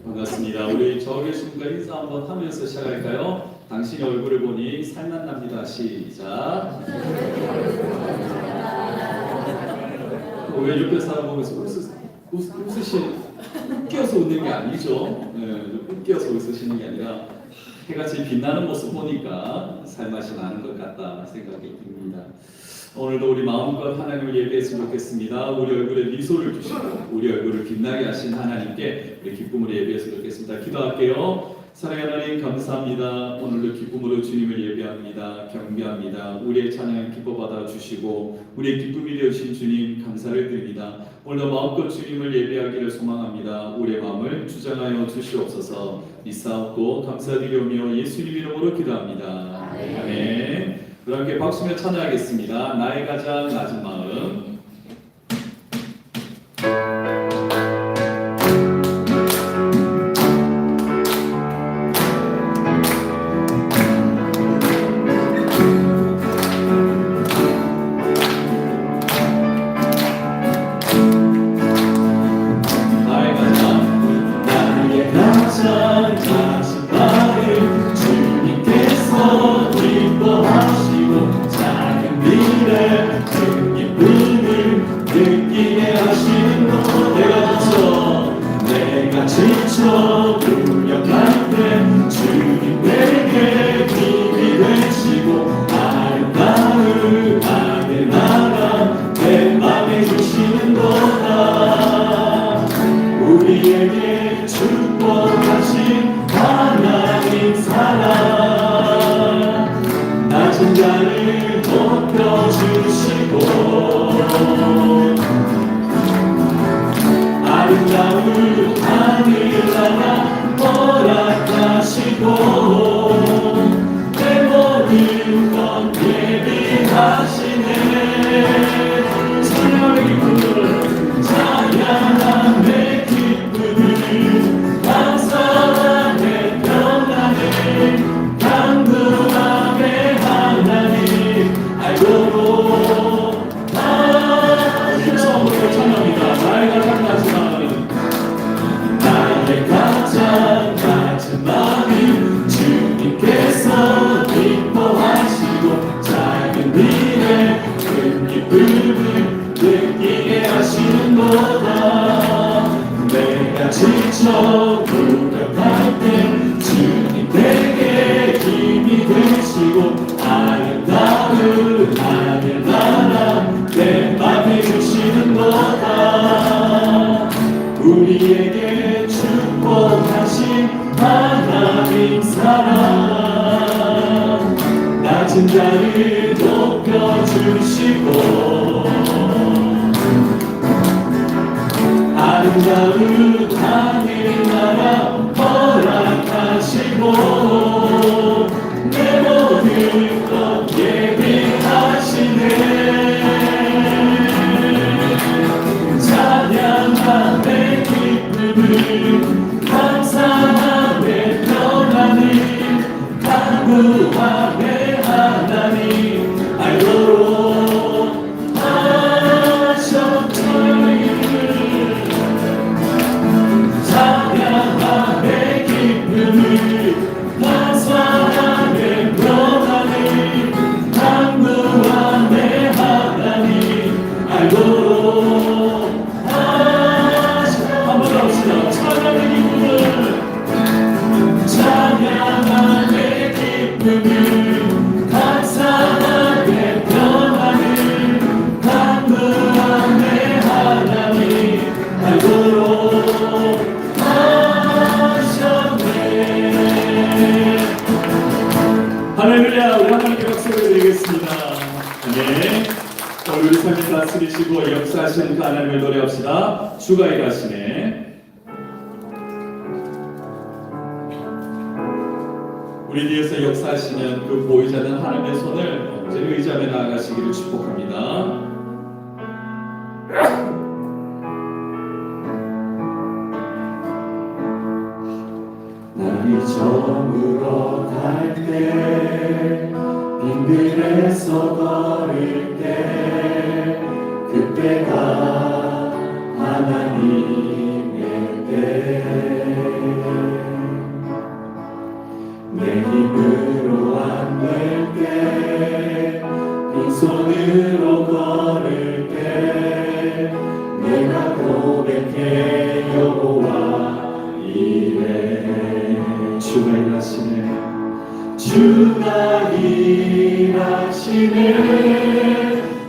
반갑습니다. 우리 저 계신 분과 인사 한번 하면서 시작할까요? 당신의 얼굴을 보니 살맛납니다. 시작. 왜 옆에 사람 보면서 웃겨서 웃는 게 아니죠. 웃겨서 웃으시는 게 아니라 해같이 빛나는 모습 보니까 살맛이 나는 것 같다 생각이 듭니다. 오늘도 우리 마음껏 하나님을 예배했으면 좋겠습니다. 우리 얼굴에 미소를 주시고 우리 얼굴을 빛나게 하신 하나님께 우리 기쁨으로 예배했으면 좋겠습니다. 기도할게요. 사랑하는 하나님 감사합니다. 오늘도 기쁨으로 주님을 예배합니다. 경배합니다. 우리의 찬양 기뻐 받아 주시고 우리의 기쁨이 되어주신 주님 감사를 드립니다. 오늘도 마음껏 주님을 예배하기를 소망합니다. 우리의 마음을 주장하여 주시옵소서. 믿사옵고 감사드리오며 예수님 이름으로 기도합니다. 아멘. 그럼 함께 박수며 찬양하겠습니다. 나의 가장 낮은 마음. 우리에게 축복하신 하나님 사랑 낮은 자를 높여주시고 아름다운 하늘나라 허락하시고 내 모든 것 예비하시네 찬양의 기쁨을 찬양함의 기쁨을 감사함의 평안을 강구함의 하나님 알고로 처음부터 찬양합니다. 나의 가장 낮은 마음 나의 가장 낮은 마음 주님께서 기뻐하시고 작은 일에 큰 기쁨을 느끼게 하시는도다 내가 지쳐 무력할 때 주님 내게 힘이 되시고 아름다운 하늘나라 내 맘에 주시는도다 우리에게 축복하신 하나님 사랑 낮은 자를 높여주시고 아름다운 하늘나라 허락하시고 내 모든 것 예비하시네 찬양함의 기쁨을 감사함의 평안을 강구함의 하나님 알도록 하셨네 찬양함의 기쁨을 감사함의 평안을 강구함의 하나님 알도록 한번 더 합시다. 찬양의 기쁨을 찬양함의 기쁨을 감사함의 평안을 강구함의 하나님 알도록 할렐루야. 우리 하나님께 박수를 드리겠습니다. 네. 오늘 우리 삶을 다스리시고 역사하시는 그 하나님을 노래합시다. 주가 일하시네. 우리 뒤에서 역사하시는 그 보이지 않는 하나님의 손을 언제나 의지하며 나아가시기를 축복합니다. 날이 저물어 갈 때 빈들에서 걸을 때 그때가 하나님의 때 주가 일하시네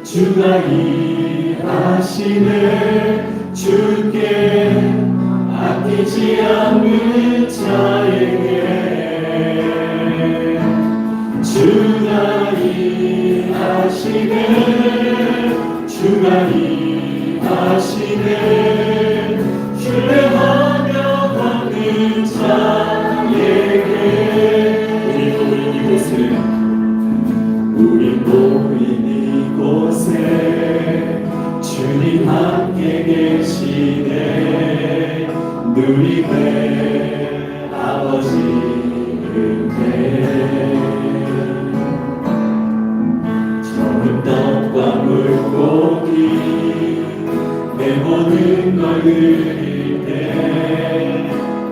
주가 일하시네 주께 아끼지 않는 자에게 주가 일하시네 주가 일하시네 신뢰하며 걷는 자에게 우리 모인 이곳에 주님 함께 계시네 누리네 아버지 은혜 적은 떡과 물고기 내 모든 걸 드릴 때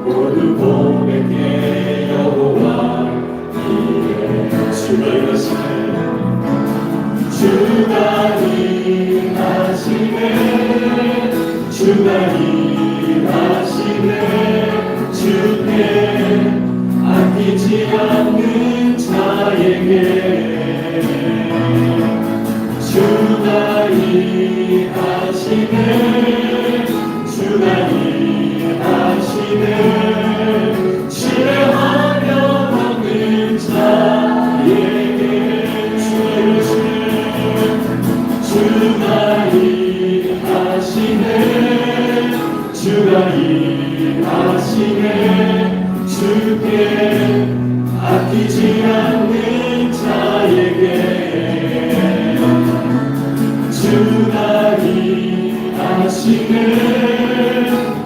모두 고백해 여호와 주가 일하시네 주가 일하시네 주가 일하시네 주께 아끼지 않는 자에게 주가 일하시네 주가 일하시네 신뢰하며 걷는 자에게 주가 일하시네 주가 일하시네 주께 아끼지 않는 자에게 주가 일하시네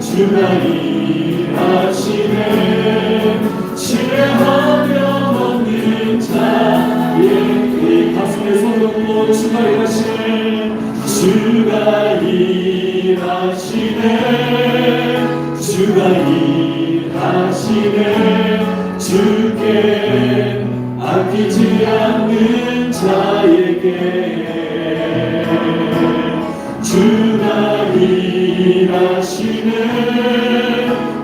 주가 일하시네 신뢰하며 걷는 자에게 가슴에 손놓고 주가 일하시네 주가 일하시네 주가 일하시네 주께 아끼지 않는 자에게 주가 일하시네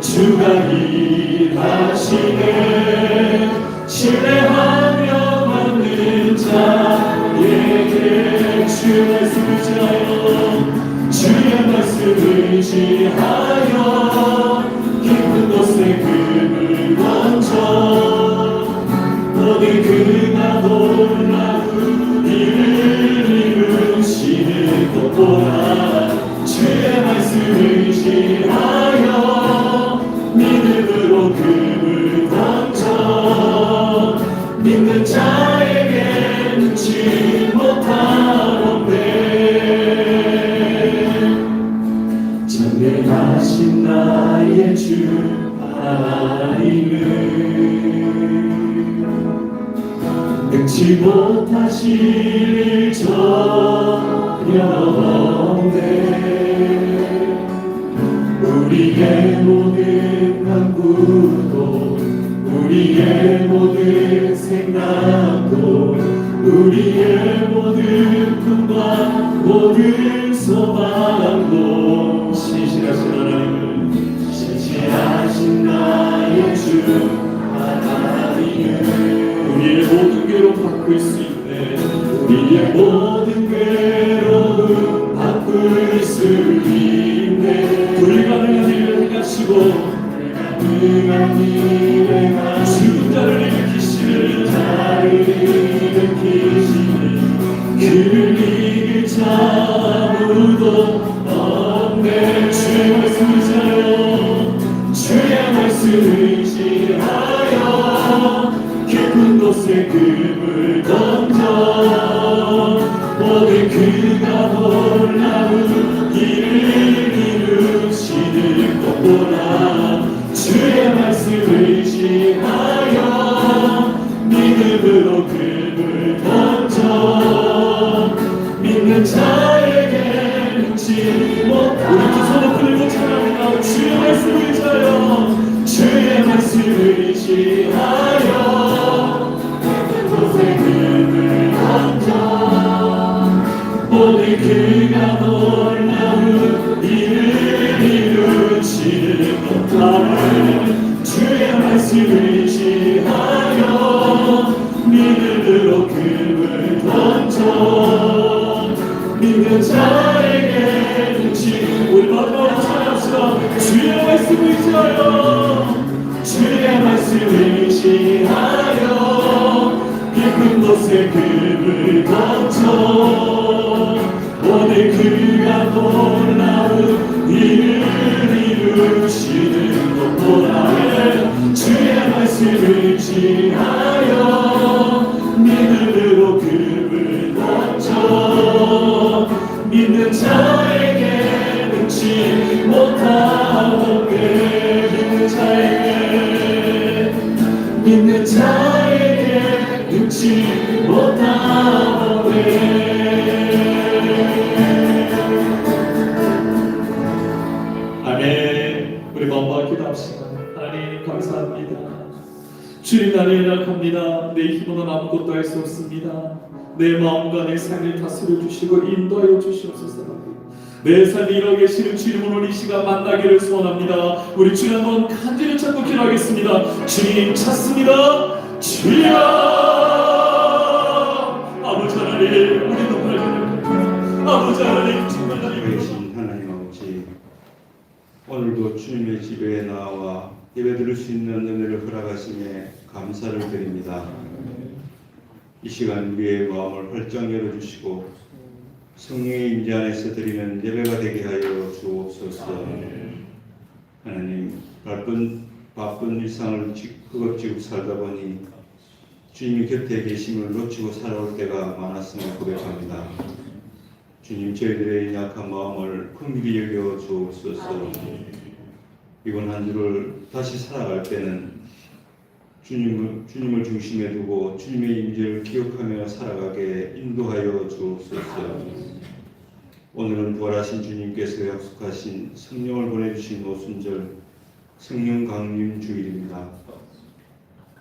주가 일하시네 신뢰하며 걷는 자에게 주의 말씀을 지하여 주의 말씀을 지하여 깊은 곳에 금을 던져 모든 그가 놀라운 일을 이루시는 것 보라 주의 말씀을 지하여 믿음으로 금을 던져 믿는 자에게 눈치 못하는데 전능하신 나의 주 하나님은 능치 못하실 일 전혀 없네 우리의 모든 간구도 우리의 모든 생각도 우리의 모든 꿈과 모든 소망도 신실하신 하나님을 신실하신 나의 주 하나님을 우리의 모든 괴로움 바꿀 수 있네 우리의 모든 괴로움 바꿀 수 있네 불가능한 일을 행하시고 불가능한 일을 행하시고 죽은 자를 일으키시는 그를 이길 자 아무도 없네 주의 말씀을 지하여 주의 말씀을 지하여 깊은 곳에 금을 던져 모든 그가 놀라운 일을 이루시는 것 보라 주의 말씀을 지하여 믿음으로 금을 던져 믿는 자에게 눈치 못 우리 두 손을 들고 찬양합니다 주의 말씀을 지하여 주의 말씀을 지하여 곳에 금을 던져 모든 그가 놀라운 일을 이루시는 것 주의 말씀을 지하여 말씀을 의지하여 주의 말씀을 의지하여 깊은 곳에 금을 던져 오늘 그가 놀라운 일을 이루시는 것보다 주의 말씀을 의지하여 믿음으로 금을 던져 믿는 자에게 능치 못하오게 믿는 자에게 능치 못하오게 아멘. 우리 마음과 기도합시다. 하나님 감사합니다. 주님 나를 연약합니다. 내 힘으로는 아무것도 할 수 없습니다. 내 마음과 내 삶을 다스려 주시고 인도하여 주시옵소서. 내 삶이 이루어 계시는 주님 오늘 이 시간 만나기를 소원합니다. 우리 주님 한번 간절히 찾고 기도하겠습니다. 주님 찾습니다. 주여 아버지 하나님 우리 너무 연약합니다. 아버지 하나님 정말 계신 하나님 아버지, 오늘도 주님의 집에 나와 예배 드릴 수 있는 은혜를 허락하심에 감사를 드립니다. 이 시간 우리의 마음을 활짝 열어주시고 성령의 임재 안에서 드리는 예배가 되게 하여 주옵소서. 하나님, 바쁜 일상을 허겁지겁 살다 보니 주님이 곁에 계심을 놓치고 살아올 때가 많았음을 고백합니다. 주님, 저희들의 약한 마음을 긍휼히 여겨 주옵소서. 이번 한 주를 다시 살아갈 때는 주님을 중심에 두고 주님의 임재를 기억하며 살아가게 인도하여 주옵소서. 오늘은 부활하신 주님께서 약속하신 성령을 보내주신 오순절 성령 강림 주일입니다.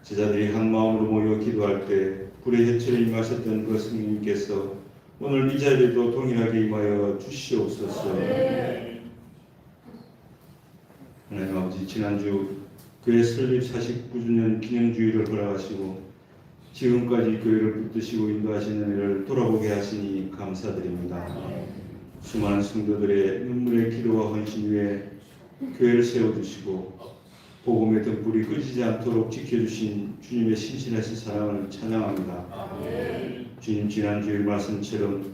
제자들이 한 마음으로 모여 기도할 때 불의 해체를 임하셨던 그 성령님께서 오늘 이 자리에도 동일하게 임하여 주시옵소서. 하나님 아버지, 지난주 교회 설립 49주년 기념주의를 허락하시고 지금까지 교회를 붙드시고 인도하시는 은혜를 돌아보게 하시니 감사드립니다. 수많은 성도들의 눈물의 기도와 헌신 위에 교회를 세워주시고 복음의 등불이 꺼지지 않도록 지켜주신 주님의 신실하신 사랑을 찬양합니다. 주님, 지난 주일 말씀처럼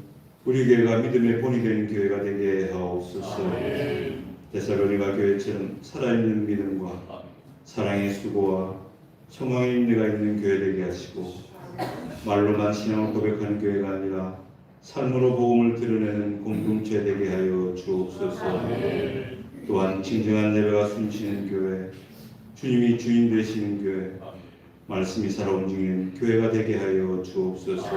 우리 교회가 믿음의 본이 되는 교회가 되게 하옵소서. 데살로니가 교회처럼 살아있는 믿음과 사랑의 수고와 소망의 인내가 있는 교회 되게 하시고 말로만 신앙을 고백하는 교회가 아니라 삶으로 복음을 드러내는 공동체 되게 하여 주옵소서. 또한 진정한 예배가 숨쉬는 교회, 주님이 주인 되시는 교회, 말씀이 살아 움직이는 교회가 되게 하여 주옵소서.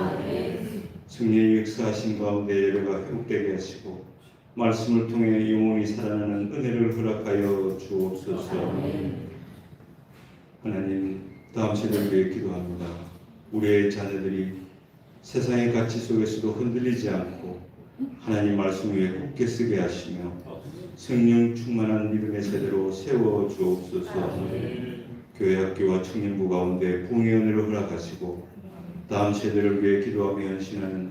성령의 역사하신 가운데 예배가 회복되게 하시고 말씀을 통해 영혼이 살아나는 은혜를 허락하여 주옵소서. 하나님, 다음 세대를 위해 기도합니다. 우리의 자녀들이 세상의 가치 속에서도 흔들리지 않고 하나님 말씀 위에 굳게 쓰게 하시며 성령 충만한 믿음의 세대로 세워 주옵소서. 교회 학교와 청년부 가운데 부흥의 은혜를 허락하시고 다음 세대를 위해 기도하며 헌신하는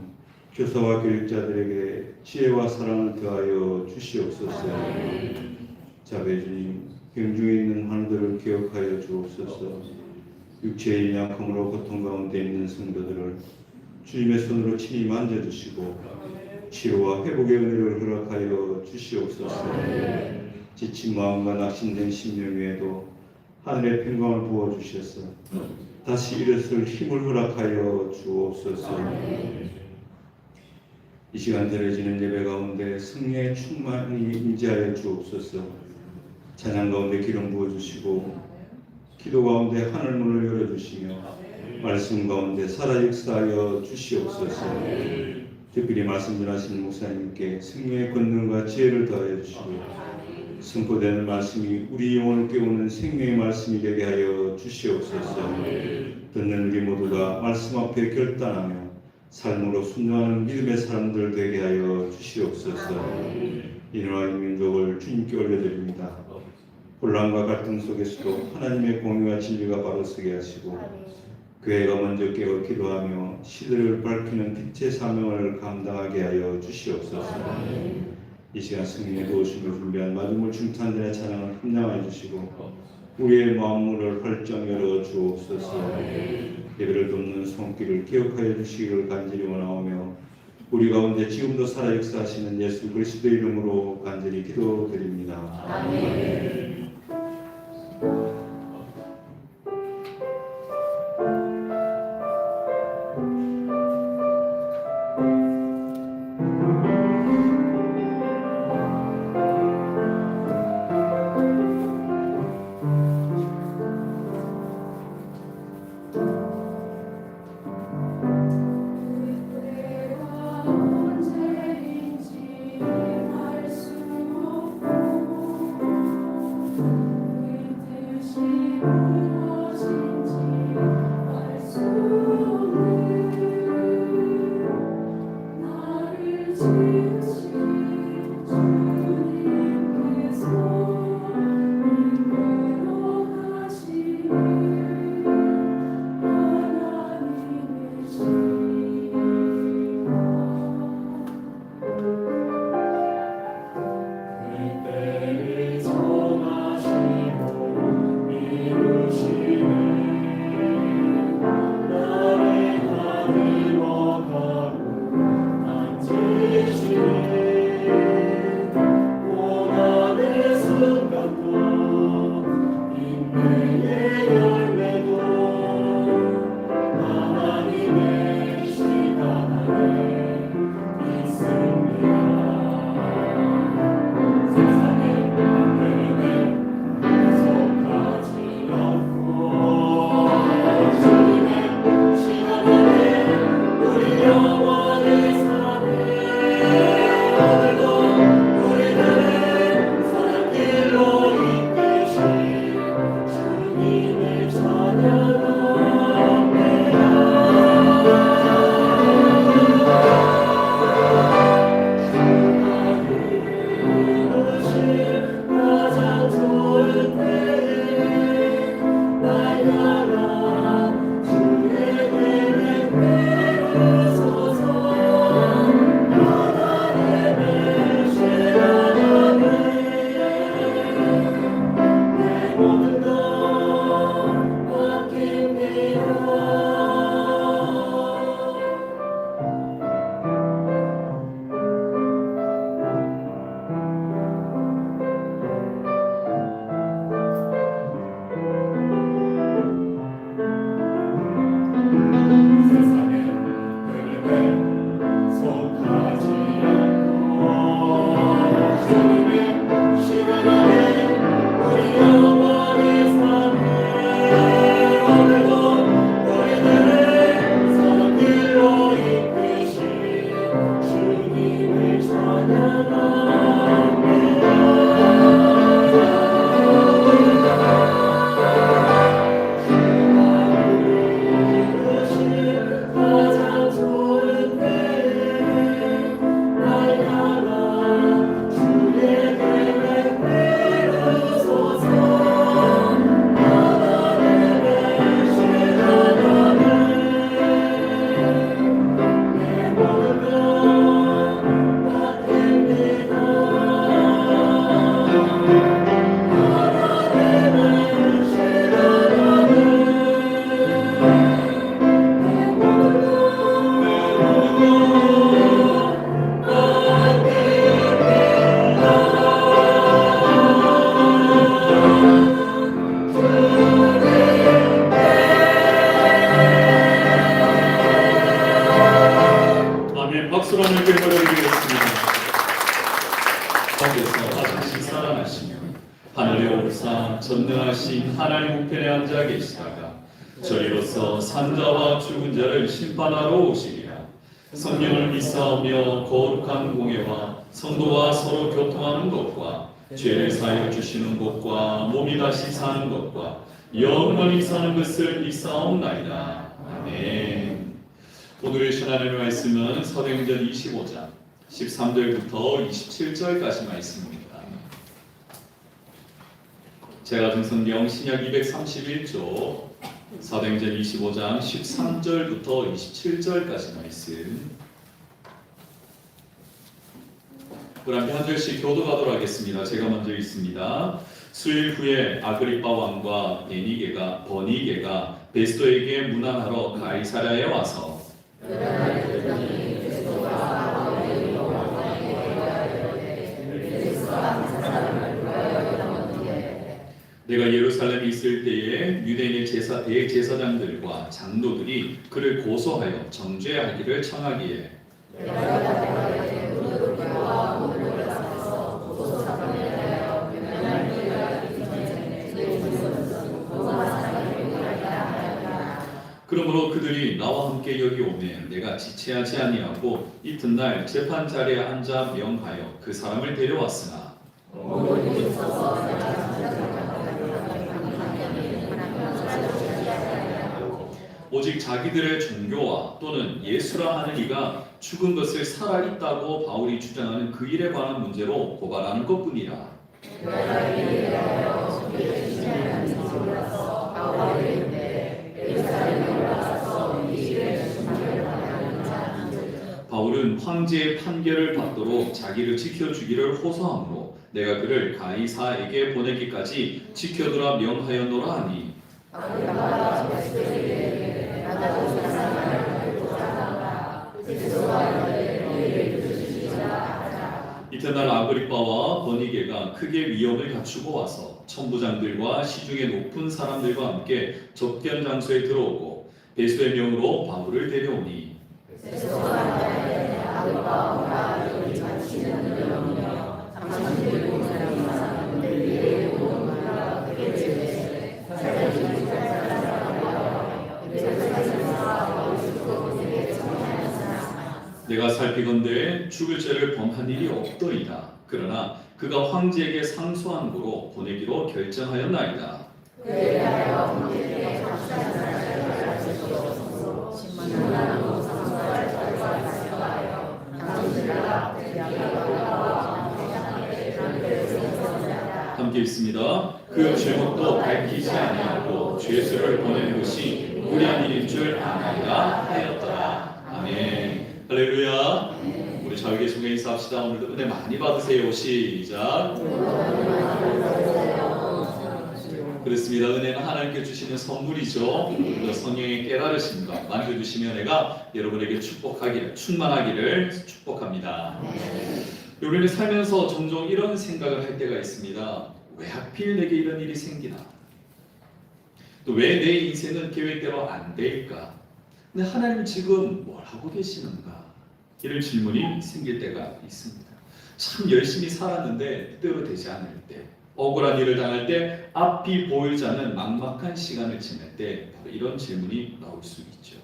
교사와 교육자들에게 지혜와 사랑을 더하여 주시옵소서. 자배 주님, 병중에 있는 환우들을 기억하여 주옵소서. 육체의 약함으로 고통 가운데 있는 성도들을 주님의 손으로 친히 만져주시고 치료와 회복의 은혜를 허락하여 주시옵소서. 지친 마음과 낙심된 심령 위에도 하늘의 평강을 부어주셔서 다시 일어설 힘을 허락하여 주옵소서. 이 시간 드려지는 예배 가운데 성령의 충만히 임재하여 주옵소서. 찬양 가운데 기름 부어주시고 기도 가운데 하늘문을 열어주시며 말씀 가운데 살아 역사하여 주시옵소서. 특별히 말씀 전하시는 목사님께 성령의 권능과 지혜를 더하여 주시고 선포되는 말씀이 우리 영혼을 깨우는 생명의 말씀이 되게 하여 주시옵소서. 듣는 우리 모두가 말씀 앞에 결단하며 삶으로 순종하는 믿음의 사람들 되게 하여 주시옵소서. 이 나라의 민족을 주님께 올려드립니다. 혼란과 갈등 속에서도 하나님의 공의와 진리가 바로 서게 하시고 교회가 먼저 깨어 기도하며 시대를 밝히는 빛의 사명을 감당하게 하여 주시옵소서. 이 시간 승리에 도우심을 준비한 마지막 중탄들의 찬양을 함량하여 주시고 우리의 마음문을 활짝 열어 주옵소서. 예배를 돕는 손길을 기억하여 주시기를 간절히 원하오며 우리 가운데 지금도 살아 역사하시는 예수 그리스도 이름으로 간절히 기도드립니다. 아멘. 전능하신 하나님 우편에 앉아 계시다가 저리로서 산자와 죽은 자를 심판하러 오시리라. 성령을 믿사오며 거룩한 공예와 성도와 서로 교통하는 것과 죄를 사하여 주시는 것과 몸이 다시 사는 것과 영원히 사는 것을 믿사옵나이다. 아멘. 오늘의 하나님의 말씀은 사도행전 25장 13절부터 27절까지 말씀입니다. 제가 준 성경 신약 231조 사도행전 25장 13절부터 27절까지 말씀. 우리 함께 한 절씩 교도하도록 하겠습니다. 제가 먼저 읽습니다. 수일 후에 아그리빠 왕과 버니게가 베스도에게 문안하러 가이사랴에 와서 내가 예루살렘에 있을 때에 유대인의 대제사장들과 장로들이 그를 고소하여 정죄하기를 청하기에 그러므로 그들이 나와 함께 여기 오매 내가 지체하지 아니하고 이튿날 재판 자리에 앉아 명하여 그 사람을 데려왔으나 오직 자기들의 종교와 또는 예수라 하는 이가 죽은 것을 살아있다고 바울이 주장하는 그 일에 관한 문제로 고발하는 것뿐이라. 바울은 황제의 판결을 받도록 자기를 지켜주기를 호소하므로 내가 그를 가이사에게 보내기까지 지켜두라 명하였노라 하니 이튿날 아그리빠와 버니게가 크게 위험을 갖추고 와서 천부장들과 시중의 높은 사람들과 함께 접견 장소에 들어오고 베스도의 명으로 바울을 데려오니 내가 살피건대 죽을 죄를 범한 일이 없더이다. 그러나 그가 황제에게 상소한 고로 보내기로 결정하였나이다. 함께 읽습니다. 그 죄목도 밝히지 아니하고 죄수를 보낸 것이 무리한 일인 줄 아나이다 하였더라. 아멘. 할렐루야. 우리 자유계 중에 인사합시다. 오늘도 은혜 많이 받으세요. 시작. 그렇습니다. 은혜는 하나님께 주시는 선물이죠. 성령의 깨달으심과 만져주시며 내가 여러분에게 축복하기를, 충만하기를 축복합니다. 우리는 살면서 종종 이런 생각을 할 때가 있습니다. 왜 하필 내게 이런 일이 생기나? 또 왜 내 인생은 계획대로 안 될까? 근데 하나님 지금 뭘 하고 계시는가? 이런 질문이 생길 때가 있습니다. 참 열심히 살았는데 뜻대로 되지 않을 때, 억울한 일을 당할 때, 앞이 보이지 않는 막막한 시간을 지낼 때 바로 이런 질문이 나올 수 있죠.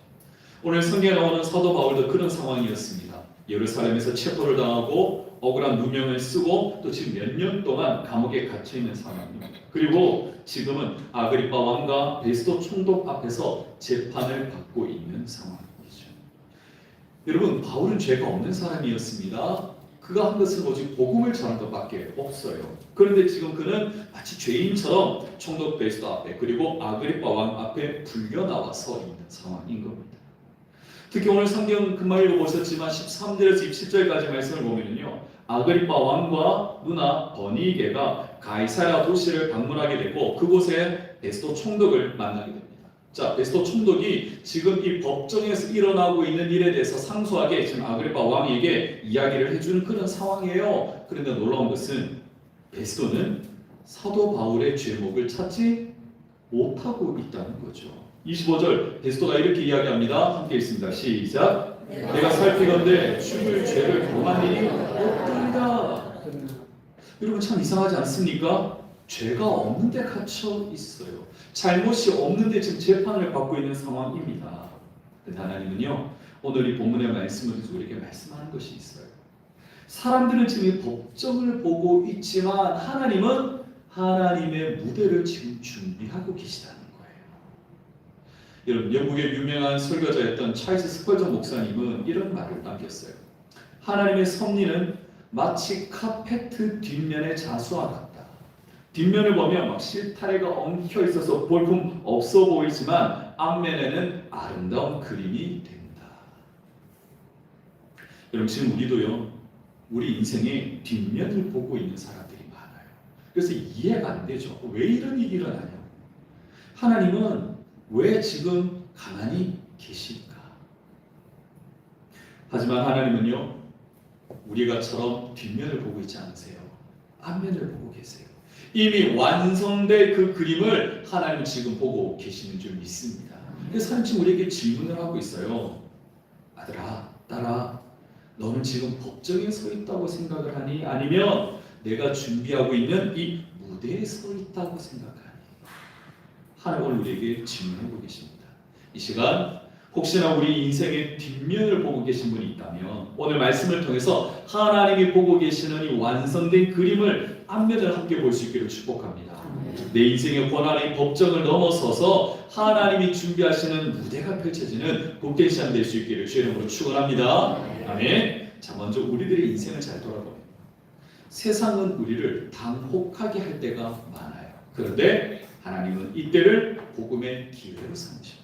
오늘 성경에 나오는 사도 바울도 그런 상황이었습니다. 예루살렘에서 체포를 당하고 억울한 누명을 쓰고 또 지금 몇 년 동안 감옥에 갇혀 있는 상황입니다. 그리고 지금은 아그리빠 왕과 베스도 총독 앞에서 재판을 받고 있는 상황이죠. 여러분, 바울은 죄가 없는 사람이었습니다. 그가 한 것은 오직 복음을 전한 것밖에 없어요. 그런데 지금 그는 마치 죄인처럼 총독 베스도 앞에 그리고 아그리빠 왕 앞에 불려 나와서 있는 상황인 겁니다. 특히 오늘 성경 금방 읽어보셨지만 13절에서 27절까지 말씀을 보면요, 아그리빠 왕과 누나 버니게가 가이사랴 도시를 방문하게 되고 그곳에 베스도 총독을 만나게 됩니다. 자, 베스도 총독이 지금 이 법정에서 일어나고 있는 일에 대해서 상소하게 지금 아그리빠 왕에게 이야기를 해주는 그런 상황이에요. 그런데 놀라운 것은 베스도는 사도 바울의 죄목을 찾지 못하고 있다는 거죠. 25절 베스도가 이렇게 이야기합니다. 함께 읽습니다. 시작. 내가 살피건대 죽을 죄를 범한 일이 없더이다. 여러분 참 이상하지 않습니까? 죄가 없는데 갇혀 있어요. 잘못이 없는데 지금 재판을 받고 있는 상황입니다. 근데 하나님은요, 오늘 이 본문의 말씀을 통해서 우리에게 말씀하는 것이 있어요. 사람들은 지금 법정을 보고 있지만 하나님은 하나님의 무대를 지금 준비하고 계시다는 거예요. 여러분, 영국의 유명한 설교자였던 찰스 스펄전 목사님은 이런 말을 남겼어요. 하나님의 섭리는 마치 카페트 뒷면의 자수와 같다. 뒷면을 보면 막 실타래가 엉켜 있어서 볼품 없어 보이지만 앞면에는 아름다운 그림이 된다. 여러분, 지금 우리도요, 우리 인생의 뒷면을 보고 있는 사람들이 많아요. 그래서 이해가 안 되죠. 왜 이런 일이 일어나냐? 하나님은 왜 지금 가만히 계실까? 하지만 하나님은요, 우리가처럼 뒷면을 보고 있지 않으세요. 앞면을 보고 계세요. 이미 완성된 그 그림을 하나님은 지금 보고 계시는 줄 믿습니다. 그래서 하나님 지금 우리에게 질문을 하고 있어요. 아들아, 딸아, 너는 지금 법정에 서 있다고 생각을 하니? 아니면 내가 준비하고 있는 이 무대에 서 있다고 생각하니? 하나님은 우리에게 질문하고 계십니다. 이 시간 혹시나 우리 인생의 뒷면을 보고 계신 분이 있다면 오늘 말씀을 통해서 하나님이 보고 계시는 이 완성된 그림을 앞면을 함께 볼 수 있기를 축복합니다. 내 인생의 고난의 법정을 넘어서서 하나님이 준비하시는 무대가 펼쳐지는 복된 시간 될 수 있기를 주의 이름으로 축원합니다. 아멘. 자, 먼저 우리들의 인생을 잘 돌아보면 세상은 우리를 당혹하게 할 때가 많아요. 그런데 하나님은 이때를 복음의 기회로 삼으십니다.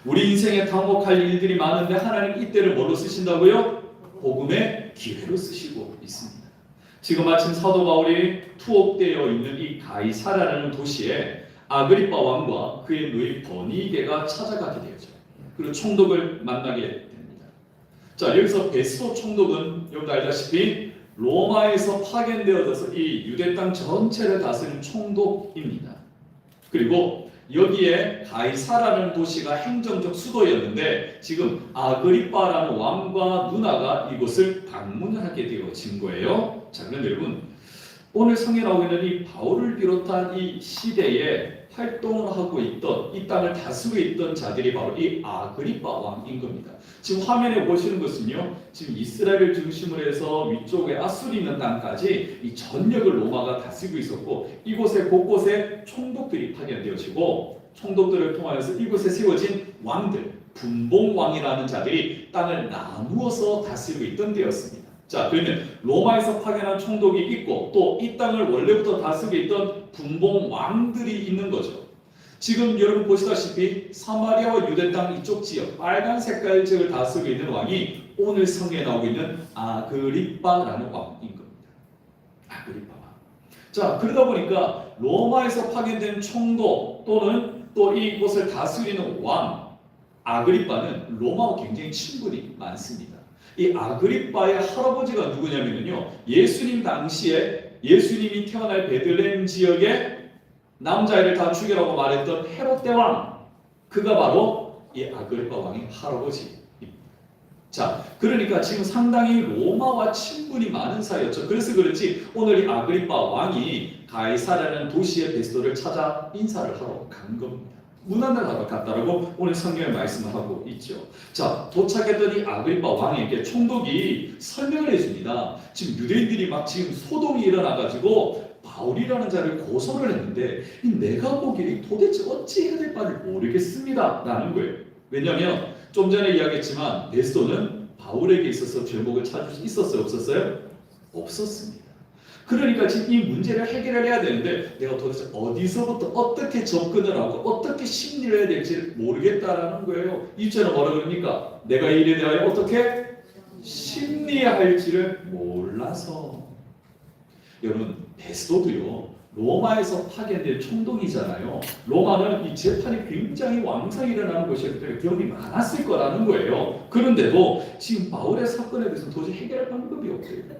우리 인생에 당혹할 일들이 많은데 하나님 이때를 뭘로 쓰신다고요? 복음의 기회로 쓰시고 있습니다. 지금 마침 사도 바울이 투옥되어 있는 이 가이사라라는 도시에 아그리빠 왕과 그의 누이 버니게가 찾아가게 되죠. 그리고 총독을 만나게 됩니다. 자, 여기서 베스도 총독은 여러분 알다시피 로마에서 파견되어져서 이 유대 땅 전체를 다스리는 총독입니다. 그리고 여기에 가이사라는 도시가 행정적 수도였는데 지금 아그리빠라는 왕과 누나가 이곳을 방문을 하게 되어진 거예요. 자, 그런데 여러분 오늘 성에 나오고 있는 이 바울을 비롯한 이 시대에 활동을 하고 있던 이 땅을 다스리고 있던 자들이 바로 이 아그리빠 왕인 겁니다. 지금 화면에 보시는 것은요, 지금 이스라엘을 중심으로 해서 위쪽에 아수리 있는 땅까지 이 전역을 로마가 다스리고 있었고 이곳에 곳곳에 총독들이 파견되어지고 총독들을 통하여서 이곳에 세워진 왕들, 분봉왕이라는 자들이 땅을 나누어서 다스리고 있던 때였습니다. 자, 그러면 로마에서 파견한 총독이 있고 또 이 땅을 원래부터 다스리고 있던 분봉왕들이 있는 거죠. 지금 여러분 보시다시피 사마리아와 유대 땅 이쪽 지역 빨간 색깔 지역을 다스리고 있는 왕이 오늘 성에 나오고 있는 아그리빠라는 왕인 겁니다. 아그리빠 왕. 자, 그러다 보니까 로마에서 파견된 총독 또는 또 이곳을 다스리는 왕 아그리빠는 로마와 굉장히 친분이 많습니다. 이 아그리빠의 할아버지가 누구냐면요, 예수님 당시에 예수님이 태어날 베들레헴 지역에 남자아이를 다 죽이라고 말했던 헤롯 대왕, 그가 바로 이 아그리빠 왕의 할아버지입니다. 자, 그러니까 지금 상당히 로마와 친분이 많은 사이였죠. 그래서 그렇지 오늘 이 아그리빠 왕이 가이사라는 도시의 베스도를 찾아 인사를 하러 간 겁니다. 문안을 하러 갔다라고 오늘 성경에 말씀을 하고 있죠. 자, 도착했던 이 아그리빠 왕에게 총독이 설명을 해줍니다. 지금 유대인들이 막 지금 소동이 일어나가지고 바울이라는 자를 고소를 했는데 내가 보기에 도대체 어찌 해야 될 바를 모르겠습니다 라는 거예요. 왜냐하면 좀 전에 이야기했지만 베스도는 바울에게 있어서 죄목을 찾을 수 있었어요? 없었어요? 없었습니다. 그러니까 지금 이 문제를 해결을 해야 되는데 내가 도대체 어디서부터 어떻게 접근을 하고 어떻게 심리를 해야 될지 모르겠다라는 거예요. 이주에는 뭐라 그럽니까? 내가 이 일에 대하여 어떻게 심리할지를 몰라서. 여러분 베스도도요 로마에서 파견된 총독이잖아요. 로마는 이 재판이 굉장히 왕성히 일어나는 곳이기 때문에 경험이 많았을 거라는 거예요. 그런데도 지금 바울의 사건에 대해서 도저히 해결할 방법이 없어요.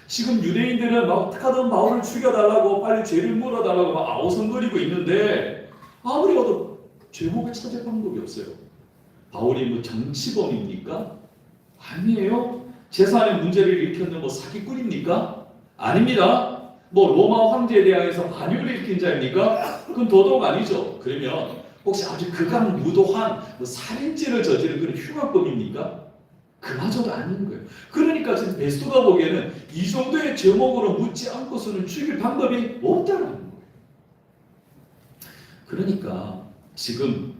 지금 유대인들은 막 어떻게든 바울을 죽여달라고 빨리 죄를 물어달라고 막 아우성거리고 있는데 아무리 봐도 죄목을 찾을 방법이 없어요. 바울이 뭐 정치범입니까? 아니에요. 재산의 문제를 일으켰는 뭐 사기꾼입니까? 아닙니다. 뭐 로마 황제에 대하여서 반역을 일으킨 자입니까? 그건 도덕 아니죠. 그러면 혹시 아주 극악무도한 뭐 살인죄를 저지른 그런 흉악범입니까? 그마저도 아닌 거예요. 그러니까 지금 베스도가 보기에는 이 정도의 제목으로 묻지 않고서는 죽일 방법이 없다는 거예요. 그러니까 지금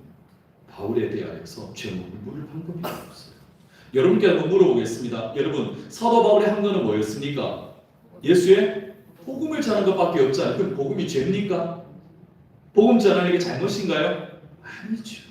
바울에 대하여서 제목을 물을 방법이 없어요. 여러분께 한번 물어보겠습니다. 여러분 사도 바울의 한 거는 뭐였습니까? 예수의 복음을 전하는 것밖에 없잖아요. 그럼 복음이 죄입니까? 복음 전하는 게 잘못인가요? 아니죠.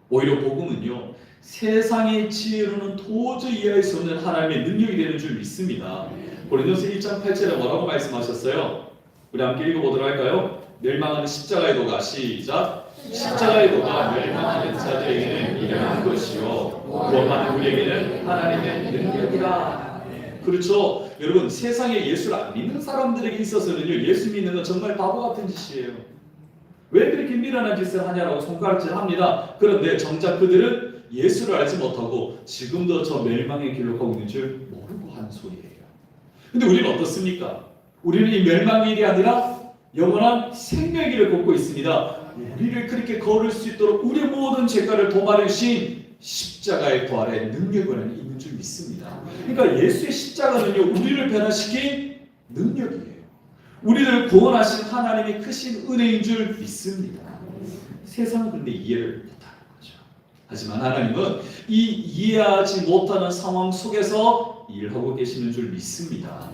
오히려 복음은요 세상의 지혜로는 도저히 이해할 수 없는 하나님의 능력이 되는 줄 믿습니다. 고린도서 1장 8절에 뭐라고 말씀하셨어요? 우리 함께 읽어보도록 할까요? 멸망하는 십자가의 도가 시작. 십자가의 도가 멸망하는 자들에게는 미련한 것이요 구원받는 우리에게는 하나님의 능력이라. 그렇죠. 여러분, 세상에 예수를 안 믿는 사람들에게 있어서는요, 예수 믿는 건 정말 바보 같은 짓이에요. 왜 그렇게 미련한 짓을 하냐라고 손가락질 합니다. 그런데 정작 그들은 예수를 알지 못하고 지금도 저 멸망의 길로 가고 있는 줄 모르고 하는 소리예요. 근데 우리는 어떻습니까? 우리는 이 멸망의 길이 아니라 영원한 생명의 길을 걷고 있습니다. 우리를 그렇게 걸을 수 있도록 우리 모든 죄가를 도말해 주신 십자가의 부활의 능력이 있는 줄 믿습니다. 그러니까 예수의 십자가는요, 우리를 변화시킨 능력이에요. 우리를 구원하신 하나님의 크신 은혜인 줄 믿습니다. 세상은 근데 이해를 못하는 거죠. 하지만 하나님은 이 이해하지 못하는 상황 속에서 일하고 계시는 줄 믿습니다.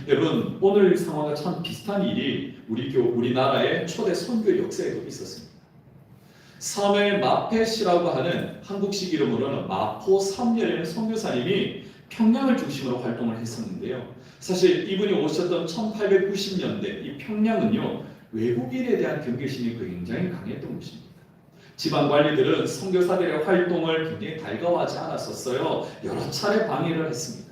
여러분, 오늘 상황과 참 비슷한 일이 우리나라의 초대 선교 역사에도 있었습니다. 사무엘 마펫이라고 하는 한국식 이름으로는 마포 3렬의 선교사님이 평양을 중심으로 활동을 했었는데요. 사실 이분이 오셨던 1890년대 이 평양은요, 외국인에 대한 경계심이 굉장히 강했던 곳입니다. 지방 관리들은 선교사들의 활동을 굉장히 달가워하지 않았었어요. 여러 차례 방해를 했습니다.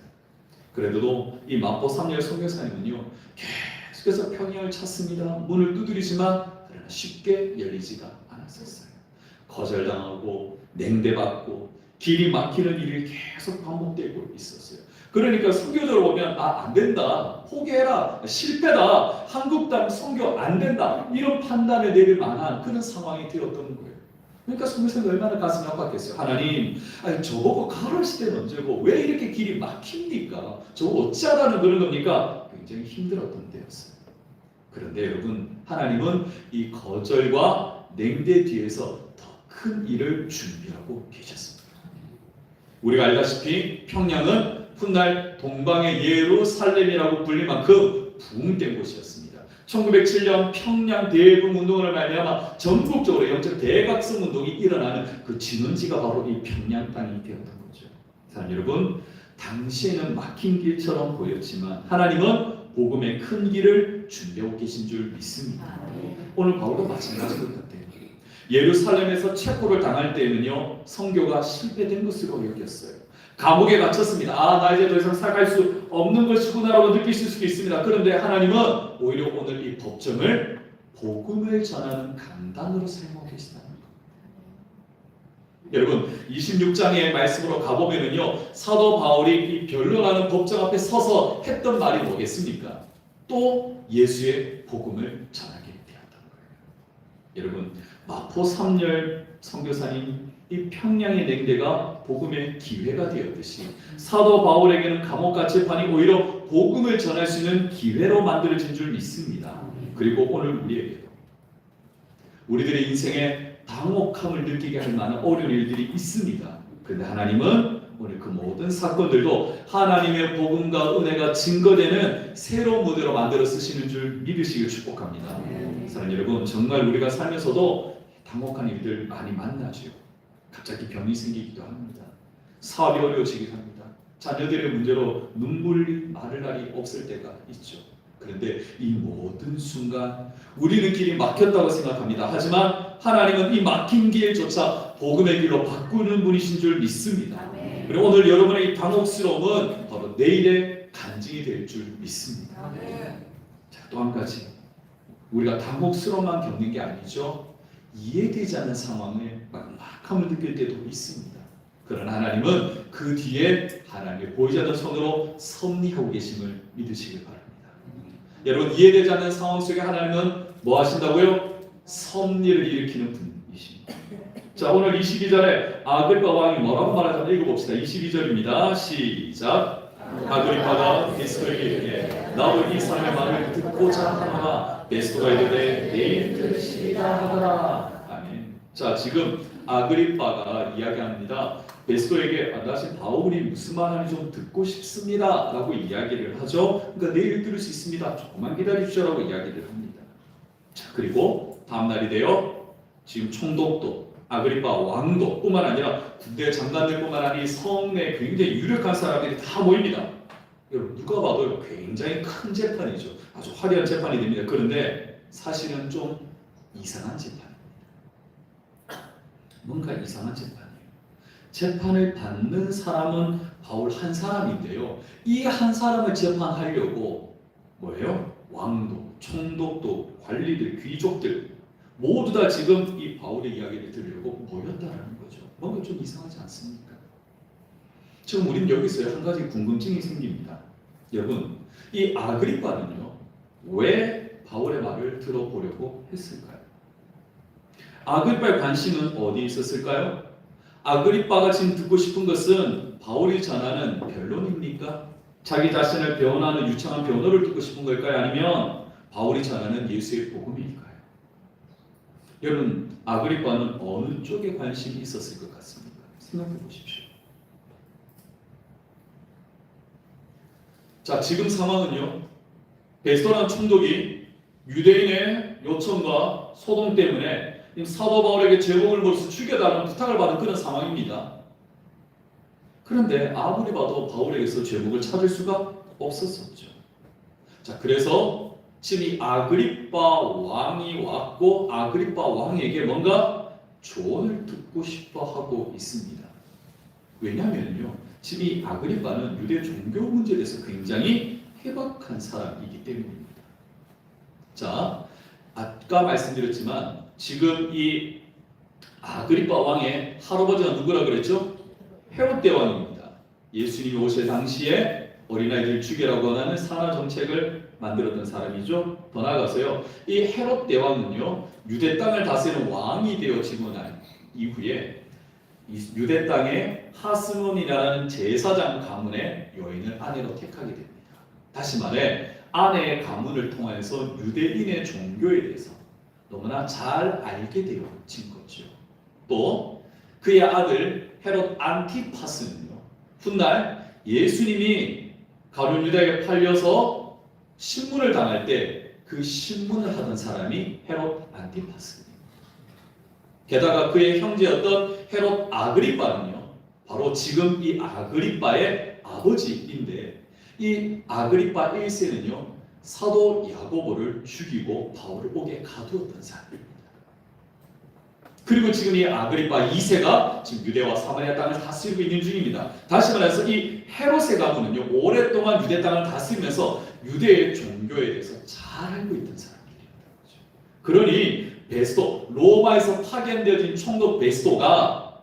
그래도 이 마포 3렬 선교사님은요, 계속해서 평양을 찾습니다. 문을 두드리지만 그러나 쉽게 열리지가 않았었어요. 거절당하고 냉대받고 길이 막히는 일이 계속 반복되고 있었어요. 그러니까 선교들 오면 안 된다, 포기해라, 실패다, 한국 땅 선교 안 된다, 이런 판단을 내릴 만한 그런 상황이 되었던 거예요. 그러니까 선교사님 얼마나 가슴이 아팠겠어요. 하나님, 저보고 가을 시대는 언제고 왜 이렇게 길이 막힙니까? 저거 어찌하라는 그런 겁니까? 굉장히 힘들었던 때였어요. 그런데 여러분, 하나님은 이 거절과 냉대 뒤에서 더 큰 일을 준비하고 계셨습니다. 우리가 알다시피 평양은 훗날 동방의 예루살렘이라고 불릴 만큼 부흥된 곳이었습니다. 1907년 평양 대붕운동을 말미암아 전국적으로 영적 대각성 운동이 일어나는 그 진원지가 바로 이 평양 땅이 되었던 거죠. 사랑 여러분, 당시에는 막힌 길처럼 보였지만 하나님은 복음의 큰 길을 준비하고 계신 줄 믿습니다. 오늘 바울도 마찬가지인 것 같아요. 예루살렘에서 체포를 당할 때에는요, 선교가 실패된 것으로 여겼어요. 감옥에 갇혔습니다. 나 이제 더 이상 살아갈 수 없는 것이구나라고 느끼실 수도 있습니다. 그런데 하나님은 오히려 오늘 이 법정을 복음을 전하는 강단으로 사용하고 계시다는 겁니다. 여러분, 26장의 말씀으로 가보면은요, 사도 바울이 이 변론하는 법정 앞에 서서 했던 말이 뭐겠습니까? 또 예수의 복음을 전하게 되었던 거예요. 여러분, 마포 3렬 선교사님, 이 평양의 냉대가 복음의 기회가 되었듯이 사도 바울에게는 감옥 갇힐판이 오히려 복음을 전할 수 있는 기회로 만들어진 줄 믿습니다. 그리고 오늘 우리에게도 우리들의 인생에 당혹함을 느끼게 할 만한 어려운 일들이 있습니다. 그런데 하나님은 오늘 그 모든 사건들도 하나님의 복음과 은혜가 증거되는 새로운 무대로 만들어 쓰시는 줄 믿으시길 축복합니다. 사랑하는 여러분, 정말 우리가 살면서도 당혹한 일들 많이 만나죠. 갑자기 병이 생기기도 합니다. 사업이 어려워지기도 합니다. 자녀들의 문제로 눈물이 마를 날이 없을 때가 있죠. 그런데 이 모든 순간 우리는 길이 막혔다고 생각합니다. 하지만 하나님은 이 막힌 길조차 복음의 길로 바꾸는 분이신 줄 믿습니다. 그리고 오늘 여러분의 이 당혹스러움은 바로 내일의 간증이 될 줄 믿습니다. 자, 또 한 가지, 우리가 당혹스러움만 겪는 게 아니죠. 이해되지 않는 상황에 막막함을 느낄 때도 있습니다. 그러나 하나님은 그 뒤에 하나님의 보이지 않는 손으로 섭리하고 계심을 믿으시길 바랍니다. 여러분, 이해되지 않는 상황 속에 하나님은 뭐 하신다고요? 섭리를 일으키는 분이십니다. 자, 오늘 22절에 아그리파 왕이 뭐라고 말하자면 읽어봅시다. 22절입니다. 시작. 아그리파가 베스토에게 이르되 나도 이 사람의 말을 듣고자 하노라. 베스토가 이르되 내일 들으시리라 하더라. 아멘. 자, 지금 아그리파가 이야기합니다. 베스토에게 나 지금 바울이 무슨 말하는지 좀 듣고 싶습니다 라고 이야기를 하죠. 그러니까 내일 들을 수 있습니다. 조금만 기다리십시오 라고 이야기를 합니다. 자, 그리고 다음날이 되어 지금 총독도 아그리파 왕도 뿐만 아니라 군대 장관들뿐만 아니라 이 성내 굉장히 유력한 사람들이 다 모입니다. 여러분 누가 봐도 굉장히 큰 재판이죠. 아주 화려한 재판이 됩니다. 그런데 사실은 좀 이상한 재판입니다. 뭔가 이상한 재판이에요. 재판을 받는 사람은 바울 한 사람인데요. 이 한 사람을 재판하려고 뭐예요? 왕도, 총독도, 관리들, 귀족들 모두 다 지금 이 바울의 이야기를 들으려고 모였다라는 거죠. 뭔가 좀 이상하지 않습니까? 지금 우린 여기서 한 가지 궁금증이 생깁니다. 여러분, 이 아그리빠는요, 왜 바울의 말을 들어보려고 했을까요? 아그리빠의 관심은 어디에 있었을까요? 아그리빠가 지금 듣고 싶은 것은 바울이 전하는 변론입니까? 자기 자신을 변호하는 유창한 변호를 듣고 싶은 걸까요? 아니면 바울이 전하는 예수의 복음일까요? 여러분, 아그리빠는 어느 쪽에 관심이 있었을 것 같습니까? 생각해 보십시오. 자, 지금 상황은요, 베스도라는 총독이 유대인의 요청과 소동 때문에 사도 바울에게 제목을 벌써 죽여달라는 부탁을 받은 그런 상황입니다. 그런데 아무리 봐도 바울에게서 제목을 찾을 수가 없었었죠. 자, 그래서 지금 이 아그리빠 왕이 왔고 아그리빠 왕에게 뭔가 조언을 듣고 싶어 하고 있습니다. 왜냐하면요, 지금 이 아그리빠는 유대 종교 문제에 대해서 굉장히 해박한 사람이기 때문입니다. 자, 아까 말씀드렸지만 지금 이 아그리빠 왕의 할아버지가 누구라 그랬죠? 헤롯 대왕입니다. 예수님이 오실 당시에 어린아이들 죽이라고 하는 산하 정책을 만들었던 사람이죠. 더 나아가서요, 이 헤롯 대왕은요, 유대 땅을 다스리는 왕이 되어지고 난 이후에 유대 땅에 하스몬이라는 제사장 가문의 여인을 아내로 택하게 됩니다. 다시 말해 아내의 가문을 통해서 유대인의 종교에 대해서 너무나 잘 알게 되어진 거죠. 또 그의 아들 헤롯 안티파스는요, 훗날 예수님이 가룟 유다에게 팔려서 신문을 당할 때 그 신문을 하던 사람이 헤롯 안티파스입니다. 게다가 그의 형제였던 헤롯 아그리빠는요, 바로 지금 이 아그리빠의 아버지인데, 이 아그리빠 1세는요 사도 야고보를 죽이고 바울을 옥에 가두었던 사람입니다. 그리고 지금 이 아그리빠 2세가 지금 유대와 사마리아 땅을 다스리고 있는 중입니다. 다시 말해서 이 헤롯의 가문은요, 오랫동안 유대 땅을 다스리면서 유대의 종교에 대해서 잘 알고 있던 사람들이었던 거죠. 그러니 베스도, 로마에서 파견되어진 총독 베스도가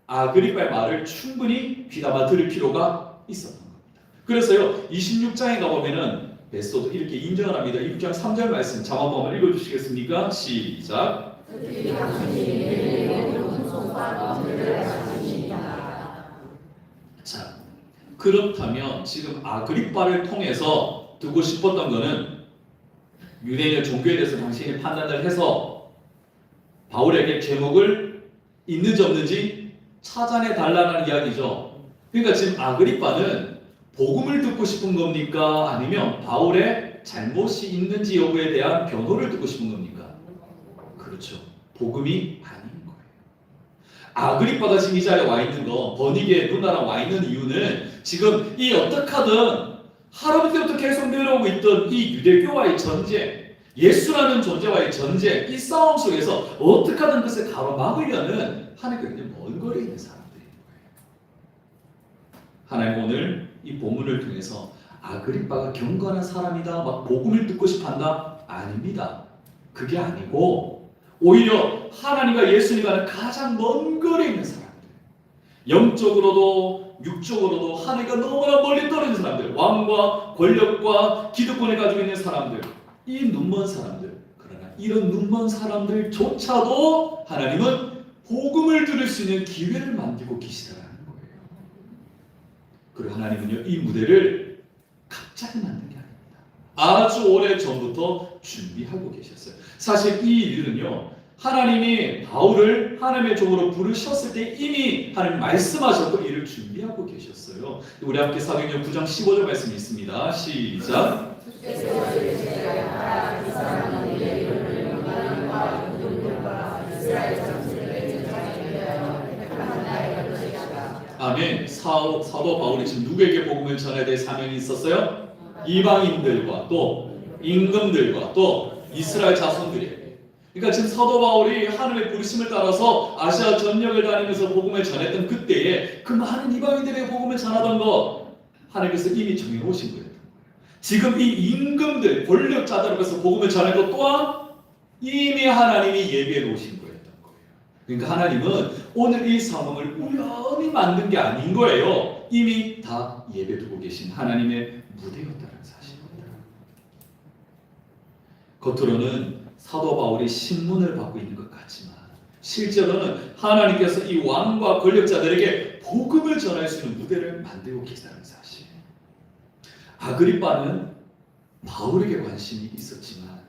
아그리빠의 말을 충분히 귀담아 들을 필요가 있었던 겁니다. 그래서요, 26장에 가보면은 베스도도 이렇게 인정을 합니다. 6장 3절 말씀 자막 한번 읽어주시겠습니까? 시작. 자, 그렇다면 지금 아그리빠를 통해서 듣고 싶었던 것은 유대인의 종교에 대해서 당신이 판단을 해서 바울에게 제목을 있는지 없는지 찾아내 달라는 이야기죠. 그러니까 지금 아그리빠는 복음을 듣고 싶은 겁니까? 아니면 바울의 잘못이 있는지 여부에 대한 변호를 듣고 싶은 겁니까? 그렇죠. 복음이 아닌 거예요. 아그리빠가 지금 이 자리에 와 있는 거, 버니게의 누나랑 와 있는 이유는 지금 이 어떡하든 할아버지 때부터 계속 내려오고 있던 이 유대교와의 전쟁, 예수라는 존재와의 전쟁, 이 싸움 속에서 어떡하든 그것을 가로막으려는 하나님과 굉장히 먼 거리에 있는 사람들인 거예요. 하나님 오늘 이 본문을 통해서 아그리빠가 경건한 사람이다, 막 복음을 듣고 싶어한다? 아닙니다. 그게 아니고 오히려 하나님과 예수님과는 가장 먼 거리에 있는 사람들, 영적으로도 육적으로도 하나님과 너무나 멀리 떨어진 사람들, 왕과 권력과 기득권을 가지고 있는 사람들, 이 눈먼 사람들, 그러나 이런 눈먼 사람들조차도 하나님은 복음을 들을 수 있는 기회를 만들고 계시다라는 거예요. 그리고 하나님은요, 이 무대를 갑자기 만든 게 아닙니다. 아주 오래 전부터 준비하고 계셨어요. 사실 이 일은요, 하나님이 바울을 하나님의 종으로 부르셨을 때 이미 하나님 말씀하셨고 이를 준비하고 계셨어요. 우리 함께 사도행전 9장 15절 말씀이 있습니다. 시작. 아멘. 사도 바울이 지금 누구에게 복음을 전해야 될 사명이 있었어요? 이방인들과 또 임금들과 또 이스라엘 자손들에게. 그러니까 지금 사도 바울이 하늘의 부르심을 따라서 아시아 전역을 다니면서 복음을 전했던 그때에 그 많은 이방인들에게 복음을 전하던 것 하나님께서 이미 정해놓으신 거예요. 지금 이 임금들, 권력자들에게서 복음을 전할 것 또한 이미 하나님이 예비해 놓으신 거였던 거예요. 그러니까 하나님은 오늘 이 상황을 우연히 만든 게 아닌 거예요. 이미 다 예배 두고 계신 하나님의 무대였다는 사실입니다. 겉으로는 사도 바울이 신문을 받고 있는 것 같지만 실제로는 하나님께서 이 왕과 권력자들에게 복음을 전할 수 있는 무대를 만들고 계시다는 사실. 아그리빠는 바울에게 관심이 있었지만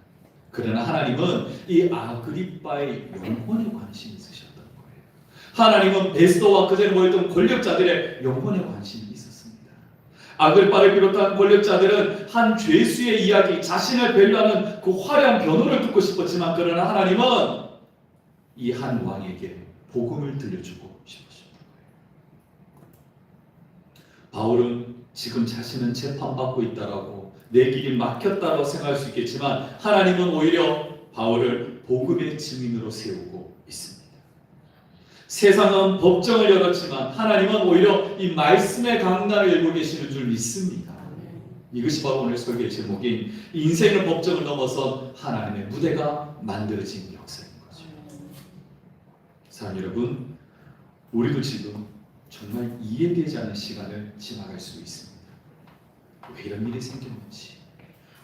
그러나 하나님은 이 아그리빠의 영혼에 관심이 있으셨던 거예요. 하나님은 베스도와 그전에 모였던 권력자들의 영혼에 관심이 있었습니다. 아그리빠를 비롯한 권력자들은 한 죄수의 이야기, 자신을 배려하는 그 화려한 변호를 듣고 싶었지만 그러나 하나님은 이 한 왕에게 복음을 들려주고 싶으셨던 거예요. 바울은 지금 자신은 재판받고 있다라고 내 길이 막혔다고 생각할 수 있겠지만 하나님은 오히려 바울을 복음의 증인으로 세우고 있습니다. 세상은 법정을 열었지만 하나님은 오히려 이 말씀의 강단을 열고 계시는 줄 믿습니다. 이것이 바로 오늘 설교의 제목인 인생의 법정을 넘어선 하나님의 무대가 만들어진 역사인 거죠. 사랑 여러분, 우리도 지금 정말 이해되지 않는 시간을 지나갈 수 있습니다. 왜 이런 일이 생겼는지,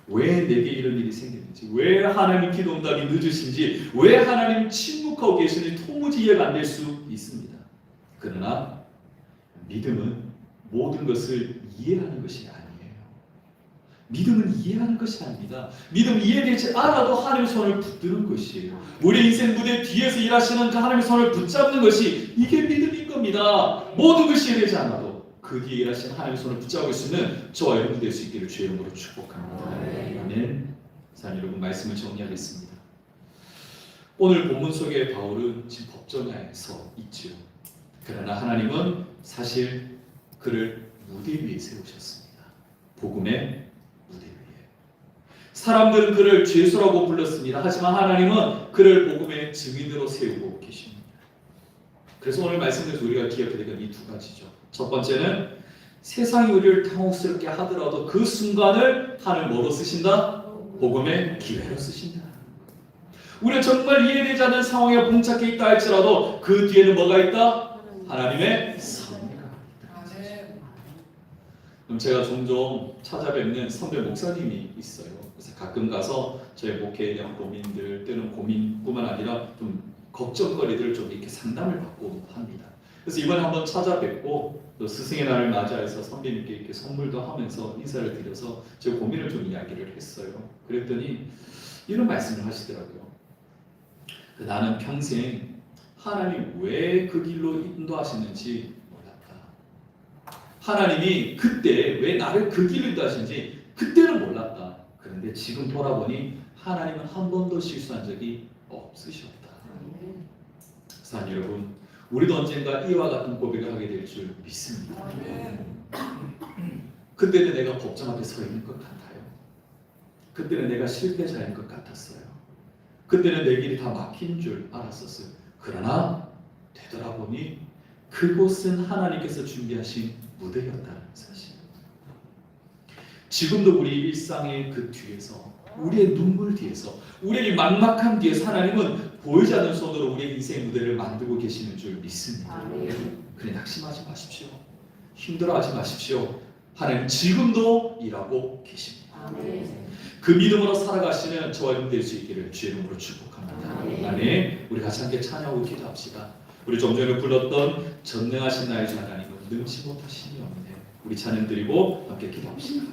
왜 내게 이런 일이 생겼는지, 왜 하나님 기도 응답이 늦으신지, 왜 하나님 침묵하고 계시는지 도무지 이해가 안 될 수 있습니다. 그러나 믿음은 모든 것을 이해하는 것이 아니에요. 믿음은 이해하는 것이 아닙니다. 믿음은 이해되지 않아도 하나님의 손을 붙드는 것이에요. 우리 인생 무대 뒤에서 일하시는 그 하나님의 손을 붙잡는 것이 이게 믿음인 겁니다. 모든 것이 이해되지 않아도 그 뒤에 일하시는 하나님의 손을 붙잡을 수 있는 저와 여러분 될 수 있기를 주의 이름으로 축복합니다. 아멘. 자, 여러분 말씀을 정리하겠습니다. 오늘 본문 속에 바울은 지금 법정에서 있죠. 그러나 하나님은 사실 그를 무대 위에 세우셨습니다. 복음의 무대 위에. 사람들은 그를 죄수라고 불렀습니다. 하지만 하나님은 그를 복음의 증인으로 세우고 계십니다. 그래서 오늘 말씀에서 우리가 기억해야 될 건 이 두 가지죠. 첫 번째는 세상이 우리를 당혹스럽게 하더라도 그 순간을 하나님 뭐로 쓰신다? 복음의 기회로 쓰신다. 우리가 정말 이해되지 않는 상황에 봉착해 있다 할지라도 그 뒤에는 뭐가 있다? 하나님의 섭리가 있다. 그럼 제가 종종 찾아뵙는 선배 목사님이 있어요. 그래서 가끔 가서 저희 목회에 대한 고민들, 때는 고민뿐만 아니라 좀 걱정거리들을 좀 이렇게 상담을 받고 합니다. 그래서 이번에 한번 찾아뵙고 또 스승의 날을 맞이해서 선배님께 이렇게 선물도 하면서 인사를 드려서 제 고민을 좀 이야기를 했어요. 그랬더니 이런 말씀을 하시더라고요. 나는 평생 하나님 왜 그 길로 인도하시는지 몰랐다. 하나님이 그때 왜 나를 그 길로 인도하시는지 그때는 몰랐다. 그런데 지금 돌아보니 하나님은 한 번도 실수한 적이 없으셨다. 사랑 여러분, 우리도 언젠가 이와 같은 고백을 하게 될 줄 믿습니다. 그때는 내가 법정 앞에 서 있는 것 같아요. 그때는 내가 실패자인 것 같았어요. 그때는 내 길이 다 막힌 줄 알았었어요. 그러나 되돌아보니 그곳은 하나님께서 준비하신 무대였다는 사실. 지금도 우리 일상의 그 뒤에서, 우리의 눈물 뒤에서, 우리의 막막함 뒤에서 하나님은 보이지 않는 손으로 우리의 인생의 무대를 만들고 계시는 줄 믿습니다. 그래, 낙심하지 마십시오. 힘들어하지 마십시오. 하나님 지금도 일하고 계십니다. 그 믿음으로 살아가시는 저와 여러분 될 수 있기를 주의 이름으로 축복합니다. 아멘. 우리 같이 함께 찬양하고 기도합시다. 우리 좀 전에 불렀던 전능하신 나의 주 하나님은 능치 못하시니 없네. 우리 찬양 드리고 함께 기도합시다.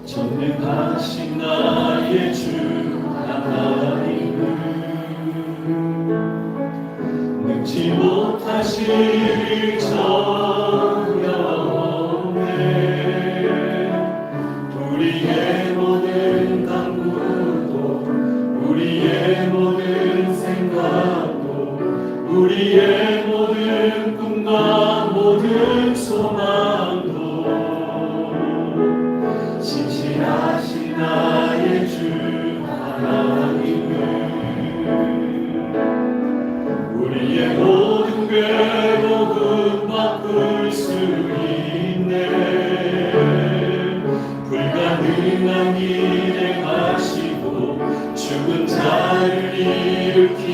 전능하신 나의 주 하나님은 능치 못하실 자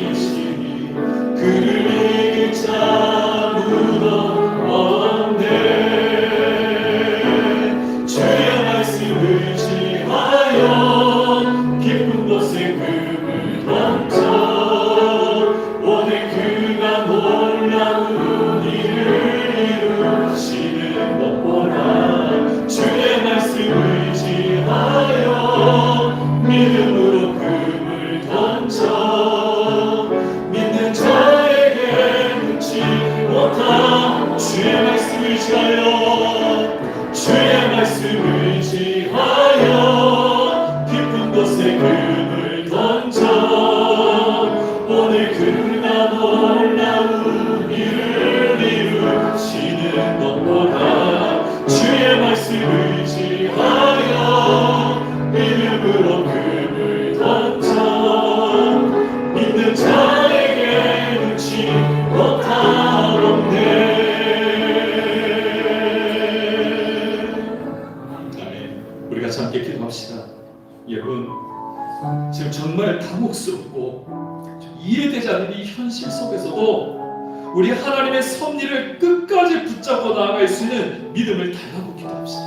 계시니 그를 이길 자 무덤 없네. 주의 말씀 의지하여 깊은 곳에 금을 던져 오늘 그가 놀라운 일을 이루시는 것보다 주의 말씀 의지하여 믿음으로 금을 던져 믿는 자에게 묻지 못한 주의 말씀 의지하여 주의 말씀 의지하여 깊은 곳에 금을 던져 오늘 그가 놀라운 일을 이루시는 것보다 주의 말씀 의지하여 믿음으로 금을 던져 믿는 자에게 눈치 못하옵네. 아멘. 우리 같이 함께 기도합시다. 여러분, 지금 정말 당혹스럽고 이해되지 않는 이 현실 속에서도 우리 하나님의 섭리를 끝까지 붙잡고 나아갈 수 있는 믿음을 달라고 기도합시다.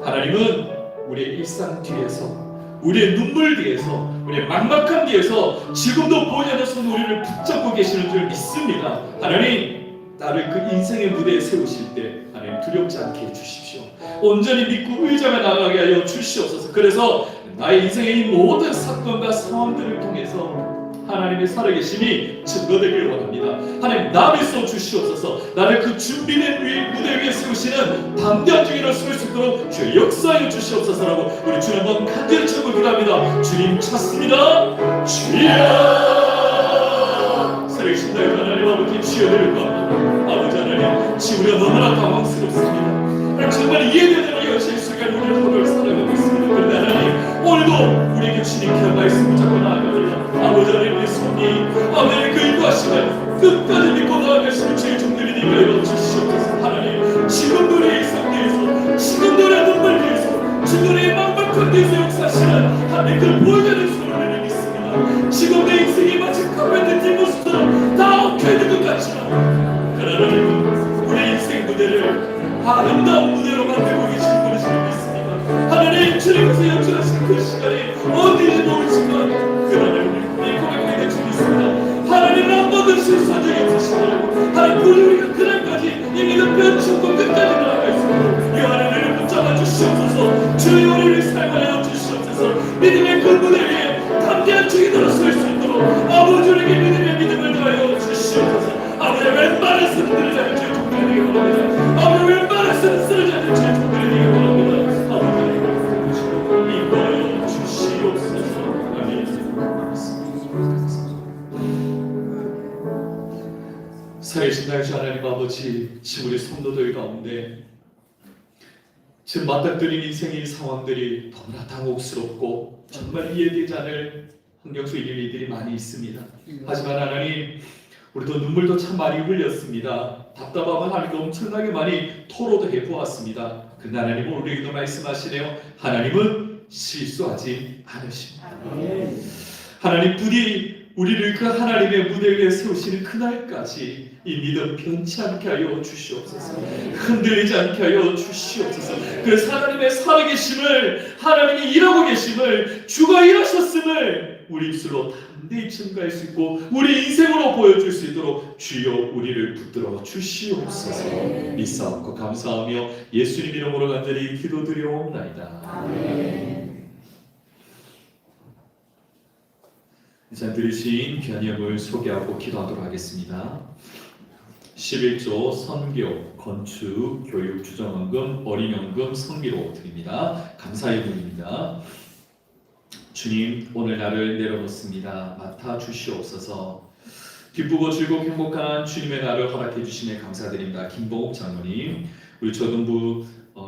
하나님은 우리의 일상 뒤에서, 우리의 눈물 뒤에서, 우리의 막막함 뒤에서 지금도 보이지 않는 손 우리를 붙잡고 계시는 줄 믿습니다. 하나님, 나를 그 인생의 무대에 세우실 때 하나님 두렵지 않게 해주십시오. 온전히 믿고 의지하며 나아가게 하여 주시옵소서. 그래서 나의 인생의 이 모든 사건과 상황들을 통해서 하나님의 살아계심이 증거되길 원합니다. 하나님, 나 믿어 주시옵소서. 나를 그 준비된 무대 위에 세우시는 담대한 중이라 쓸 수 있도록 주의 역사하여 주시옵소서라고 우리 주님 한번 간절히 찾고 기도합니다. 주님 찾습니다. 주여! 살아계신 나의 하나님 아버지, 주여 드릴까 아버지 하나님, 지금 우리가 너무나 당황스럽습니다. 하나님, 정말 이해되는 현실 속에 우리를 하루를 살아가고 있습니다. 그런데 하나님, 오늘도 우리에게 주님께 말씀을 잡고 나아가리라. 아버지 하나님의 손이 아버지의 그 인도하심을 끝까지 믿고 나아가시는 주의 종들이 되게 하여 주시옵소서. 하나님, 지금도 우리의 일상 뒤에서, 지금도 우리의 눈물 뒤에서, 지금도 우리의 막막한 뒤에서 역사하시는 하나님 그 보여주는 손을 믿습니다. 지금 내 인생이 마치 카페트 뒷모습처럼 다 엉켜있는 것 같지만 하나님, 우리 인생 무대를 아름다운 무대로 만들고 계시는 분을 믿습니다. 하나님, 주님께서 연주하신 그 시간이 어디에 놓을지만 그 하나님 고백하게 주겠습니다. 하나님은 한 번도 실수한 적이 없으시더라고. 하나님, 우리가 그날까지 이 믿음 변축고 끝까지 나아갈 수 있도록 이 하나님을 붙잡아 주시옵소서. 주여 우리를 사용하여 주시옵소서. 믿음의 그 무대 위에 담대한 주기도로 설 수 있도록 아버지 우리에게 믿음을 더하여 주시옵소서. 아버지, 왼발을 쓰러뜨리지 않는 주의 종들이 되기 원합니다. 아버지, 왼발을 쓰러뜨리지 않는 주의 종들이 되기 원합니다. 아버지, 이거하여 주시옵소서. 아멘. 살아계신 나의 주 하나님 아버지, 지금 우리 성도들 가운데 지금 맞닥뜨린 인생의 상황들이 너무나 당혹스럽고 정말 이해되지 않을 환경 속에 있는 이들이 많이 있습니다. 하지만 하나님, 우리도 눈물도 참 많이 흘렸습니다. 답답함을 하나님께 엄청나게 많이 토로도 해보았습니다. 그러나 하나님은 우리에게도 말씀하시네요. 하나님은 실수하지 않으십니다. 하나님 부디 우리를 그 하나님의 무대 위에 세우시는 그날까지 이 믿음 변치 않게 하여 주시옵소서. 흔들리지 않게 하여 주시옵소서. 그래서 하나님의 살아계심을, 하나님이 일하고 계심을, 주가 일하셨음을 우리 입술로 담대히 증거할 수 있고 우리 인생으로 보여줄 수 있도록 주여 우리를 붙들어 주시옵소서. 믿사옵고 감사하며 예수님 이름으로 간절히 기도드려옵나이다. 아멘. 이제 들으신 귀한 예물 소개하고 기도하도록 하겠습니다. 11조 선교, 건축, 교육, 주정원금, 어린연금, 성비로 드립니다. 감사의 분입니다. 주님, 오늘 나를 내려놓습니다. 맡아 주시옵소서. 기쁘고 즐겁고 행복한 주님의 날을 허락해 주심에 감사드립니다. 김봉욱 장로님, 우리 초등부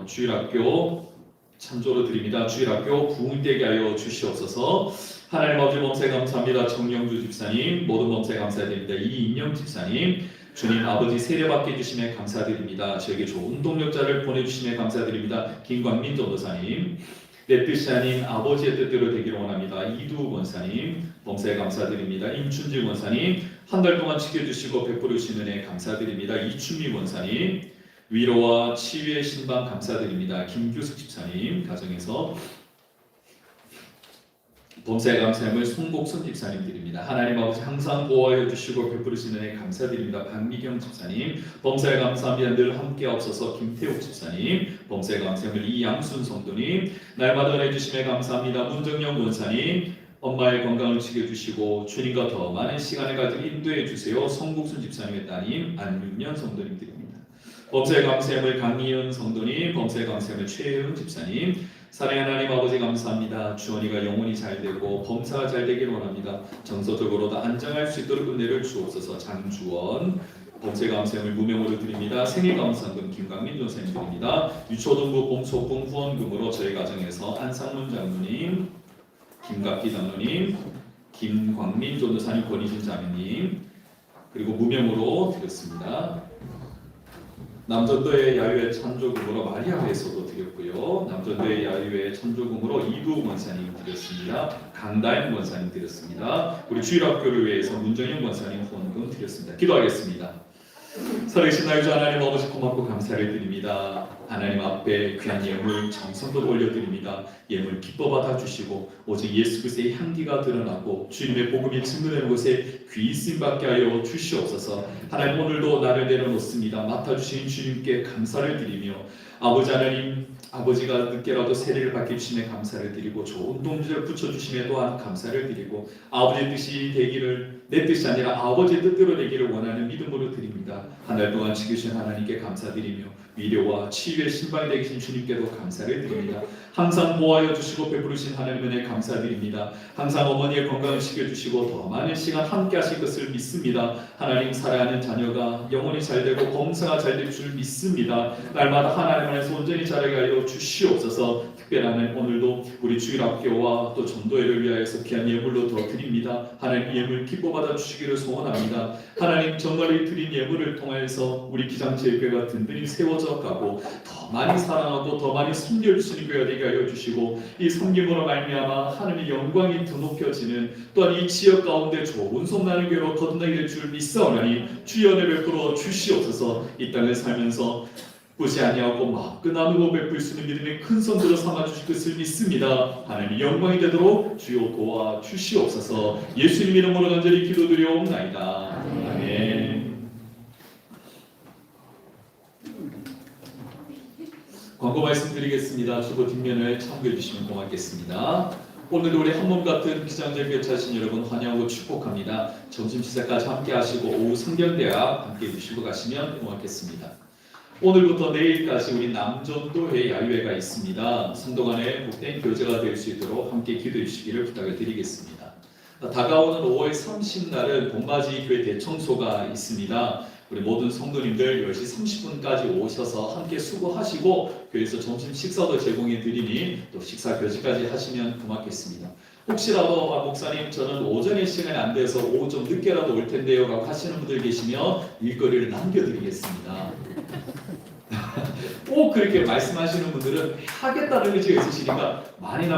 주일학교 참조로 드립니다. 주일학교 부흥되게 하여 주시옵소서. 하나님 아버지 범사에 감사합니다. 정영주 집사님, 모든 범사에 감사드립니다. 이인영 집사님, 주님 아버지 세례받게 해주심에 감사드립니다. 저에게 좋은 동력자를 보내주심에 감사드립니다. 김광민 전도사님, 내 뜻이 아닌 아버지의 뜻대로 되기를 원합니다. 이두 권사님, 범사에 감사드립니다. 임춘지 권사님, 한 달 동안 지켜주시고 베풀으시는 은혜 감사드립니다. 이춘미 권사님, 위로와 치유의 신방 감사드립니다. 김규숙 집사님, 가정에서 범사에 감사함을 송복선 집사님 드립니다. 하나님 아버지 항상 보호하여 주시고 베풀으시는 은혜 감사드립니다. 박미경 집사님, 범사에 감사합니다. 늘 함께 없어서 김태욱 집사님, 범사에 감사함을 이양순 성도님, 날마다 은혜 주심에 감사합니다. 문정영 권사님, 엄마의 건강을 지켜주시고 주님과 더 많은 시간을 가지고 인도해 주세요. 성국순 집사님의 따님 안윤년 성도님 드립니다. 범사에 감사함을 강희은 성도님, 범사에 감사함을 최혜은 집사님, 사랑의 하나님 아버지 감사합니다. 주원이가 영혼이 잘 되고 범사가 잘 되길 원합니다. 정서적으로도 안정할 수 있도록 은혜를 주옵소서. 장주원, 범사에 감사함을 무명으로 드립니다. 생일 감사금 김강민 전사님 드립니다. 유초등부 봄소풍 후원금으로 저희 가정에서 안상문 장로님, 김갑기 장로님, 김광민 전도사님, 권희준 자매님, 그리고 무명으로 드렸습니다. 남전도의 야유회 찬조금으로 마리아회에서도 드렸고요. 남전도의 야유회 찬조금으로 이부 권사님 드렸습니다. 강다현 권사님 드렸습니다. 우리 주일학교를 위해서 문정영 권사님 후원금 드렸습니다. 기도하겠습니다. 살아계신 나의 주 하나님 아버지 고맙고 감사를 드립니다. 하나님 앞에 귀한 예물 정성도 올려드립니다. 예물 기뻐 받아주시고 오직 예수 그리스도의 향기가 드러나고 주님의 복음이 증거되는 곳에 귀 쓰임받게 하여 주시옵소서. 하나님 오늘도 나를 내려놓습니다. 맡아주신 주님께 감사를 드리며 아버지 하나님, 아버지가 늦게라도 세례를 받게 주심에 감사를 드리고 좋은 동지를 붙여주심에 또한 감사를 드리고 아버지의 뜻이 되기를, 내 뜻이 아니라 아버지의 뜻대로 되기를 원하는 믿음으로 드립니다. 한 달 동안 지키신 하나님께 감사드리며 위로와 치유의 신방이 되신 주님께도 감사를 드립니다. 항상 보호하여 주시고 베푸르신 하나님 은혜 감사드립니다. 항상 어머니의 건강을 지켜주시고 더 많은 시간 함께 하실 것을 믿습니다. 하나님 사랑하는 자녀가 영혼이 잘되고 범사가 잘될 줄 믿습니다. 날마다 하나님 안에서 온전히 자라게 하여 주시옵소서. 특별한 오늘도 우리 주일학교와 또 전도회를 위하여서 귀한 예물로 더 드립니다. 하나님 예물 기뻐 받아 주시기를 소원합니다. 하나님 정말 이 드린 예물을 통해서 우리 기장제일교회가 든든히 세워져 가고 더 많이 사랑하고 더 많이 섬겨주시는 교회가 되게 하여 주시고 이 섬김으로 말미암아 하나님의 영광이 더 높여지는 또한 이 지역 가운데 좋은 소문나는 교회로 거듭나게 될 줄 믿사오나니 주의 은혜 베풀어 주시옵소서. 이 땅을 살면서 보지 아니하고 마음껏 나누고 베풀 수 있는 믿음의 큰 선들로 삼아 주실 것을 믿습니다. 하나님의 영광이 되도록 주여 도와 주시옵소서. 예수님 이름으로 간절히 기도드려옵나이다. 아멘. 광고 말씀드리겠습니다. 주보 뒷면을 참고해 주시면 고맙겠습니다. 오늘도 우리 한몸 같은 기장제일교회 자신 여러분 환영하고 축복합니다. 점심 식사까지 함께 하시고 오후 성경대학 함께 해주시고 가시면 고맙겠습니다. 오늘부터 내일까지 우리 남전도회 야유회가 있습니다. 성도 간의 복된 교제가 될 수 있도록 함께 기도해 주시기를 부탁을 드리겠습니다. 다가오는 5월 30날은 봄맞이 교회 대청소가 있습니다. 우리 모든 성도님들 10시 30분까지 오셔서 함께 수고하시고 교회에서 점심 식사도 제공해 드리니 또 식사 교제까지 하시면 고맙겠습니다. 혹시라도 목사님 저는 오전에 시간이 안 돼서 오후 좀 늦게라도 올 텐데요 라고 하시는 분들 계시면 일거리를 남겨드리겠습니다. 꼭 그렇게 말씀하시는 분들은 하겠다는 의지가 있으시니까 많이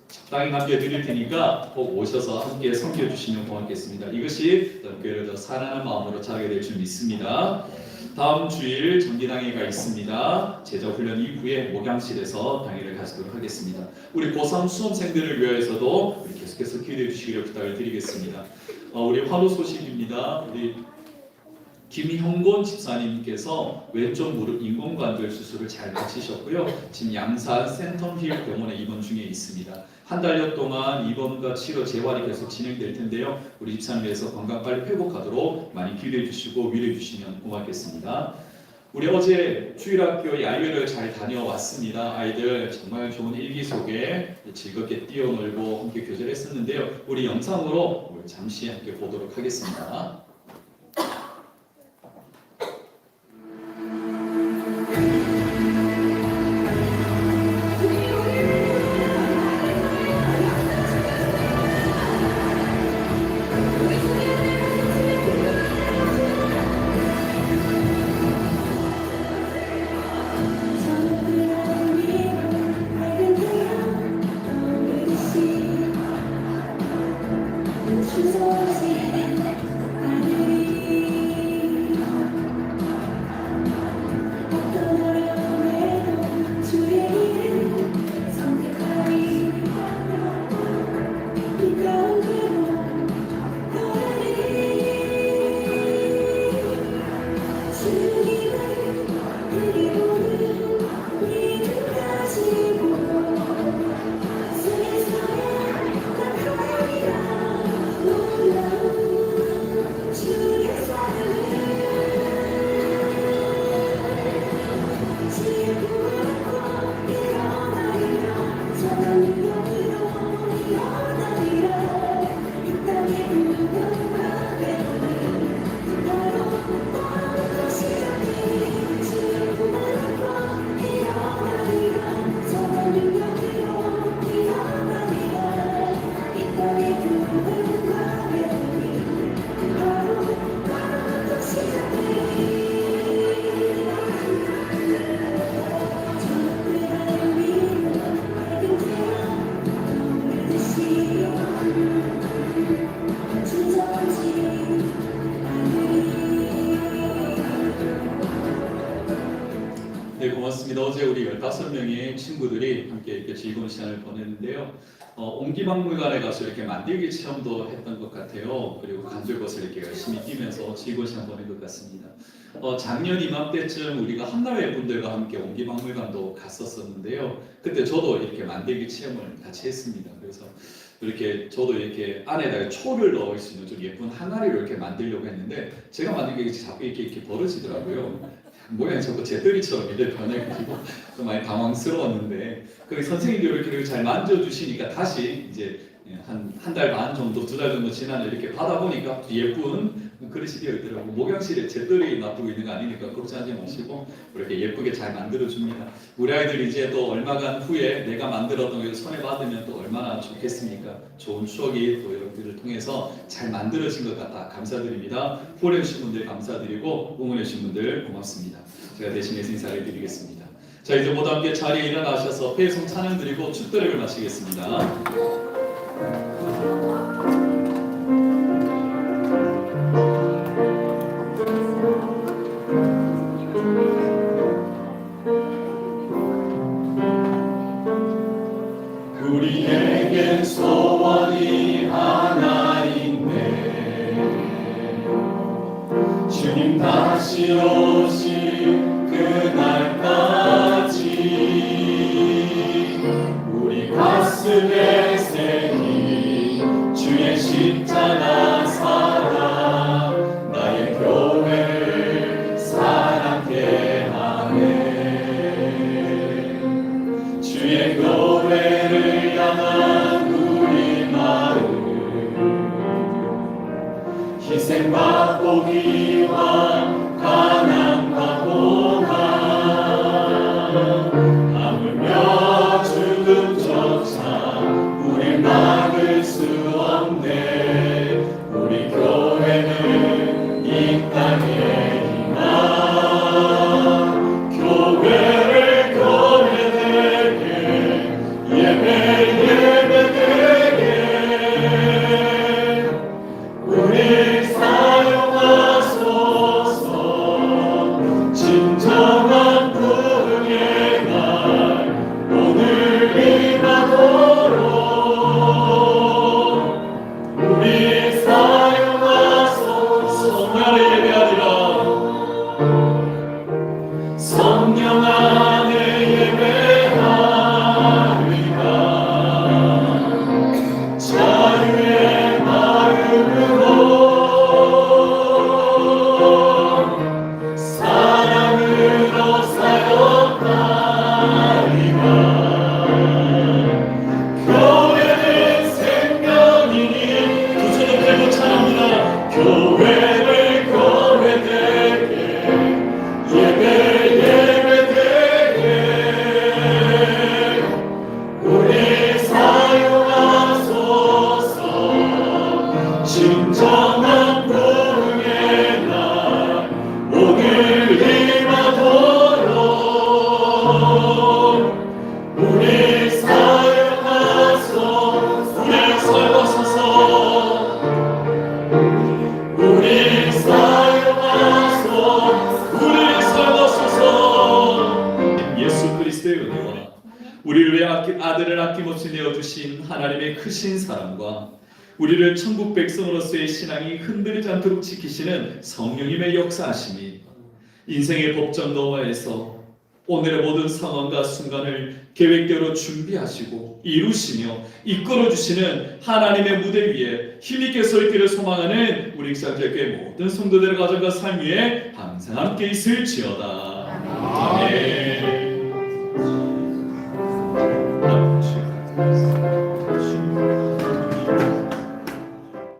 적당히 남겨드릴 테니까 꼭 오셔서 함께 섬겨주시면 고맙겠습니다. 이것이 교회를 더 사랑하는 마음으로 자라게 될 줄 믿습니다. 다음 주일 전기당회가 있습니다. 제자훈련 이후에 목양실에서 당회를 가지도록 하겠습니다. 우리 고3 수험생들을 위해서도 우리 계속해서 기도해 주시기를 부탁을 드리겠습니다. 우리 환호 소식입니다. 우리 김형곤 집사님께서 왼쪽 무릎 인공관절 수술을 잘 마치셨고요. 지금 양산 센텀힐 병원에 입원 중에 있습니다. 한 달여 동안 입원과 치료 재활이 계속 진행될 텐데요. 우리 집사님께서 건강 빨리 회복하도록 많이 기도해 주시고 위로해 주시면 고맙겠습니다. 우리 어제 주일학교 야유회를 잘 다녀왔습니다. 아이들 정말 좋은 일기 속에 즐겁게 뛰어놀고 함께 교제를 했었는데요. 우리 영상으로 잠시 함께 보도록 하겠습니다. 어제 우리 15명의 친구들이 함께 이렇게 즐거운 시간을 보냈는데요. 옹기박물관에 가서 이렇게 만들기 체험도 했던 것 같아요. 그리고 간절것을 이렇게 열심히 뛰면서 즐거운 시간 보낸 것 같습니다. 작년 이맘때쯤 우리가 한나회 분들과 함께 옹기박물관도 갔었었는데요. 그때 저도 이렇게 만들기 체험을 같이 했습니다. 그래서 이렇게 저도 이렇게 안에다가 초를 넣을 수 있는 좀 예쁜 항아리를 이렇게 만들려고 했는데 제가 만든 게 자꾸 이렇게 벌어지더라고요. 모양이 자꾸 제떨이처럼 이렇게 변해가지고 좀 많이 당황스러웠는데 그 선생님들이 이렇게 잘 만져주시니까 다시 이제 한 달 반 정도, 2달 정도 지나서 이렇게 받아보니까 예쁜 그릇이 되어 있더라고요. 목양실에 제떨이 놔두고 있는 거 아니니까 그렇지 않지 마시고 이렇게 예쁘게 잘 만들어줍니다. 우리 아이들이 이제 또 얼마간 후에 내가 만들었던 걸 손에 받으면 또 얼마나 좋겠습니까? 좋은 추억이 또 여러분들을 통해서 잘 만들어진 것 같다. 감사드립니다. 후원해주신 분들 감사드리고 응원해주신 분들 고맙습니다. 제가 대신해서 인사를 드리겠습니다. 자, 이제 모두 함께 자리에 일어나셔서 회송 찬양 드리고 축도를 마치겠습니다. 우리에겐 소원이 하나 있네. 주님 다시 오실 그날까지 우리 가슴에 새긴 주의 십자가 사랑 나의 교회를 사랑케 하네. 주의 교회를 향한 우리 마음 희생과 포기와 가난과 고난 아물며 죽음조차 우릴 막을 수 없네. 우리 교회는 이 땅의 희망 교회를 교회되게 예배되게 우리 사용하소서. 진정한 부흥의 날 오늘 임하도록 우리 사용하소서. 성령을 예배하리라. 성령 안에 예배하리라. 자유의 마음으로 사랑으로 사역하리라. 교회는 생명이니 두 손을 들고 찬양합니다. 교회를 교회되게 예배되게 우리 사용하소서. 진정한 부흥의 날 오늘 임하도록 우리 사용하소서. 우리를 사용하소서. 우리 사용하소서. 우리를 사용하소서. 예수 그리스도의 은혜와 우리를 위해 아들을 아낌없이 내어주신 하나님의 크신 사랑과 우리를 천국 백성으로서의 신앙이 흔들리지 않도록 지키시는 성령님의 역사하심이 인생의 법정 너머에서 오늘의 모든 상황과 순간을 계획대로 준비하시고 이루시며 이끌어주시는 하나님의 무대 위에 힘있게 서 있기를 소망하는 우리 익산교회 모든 성도들의 가정과 삶 위에 항상 함께 있을지어다. 아멘.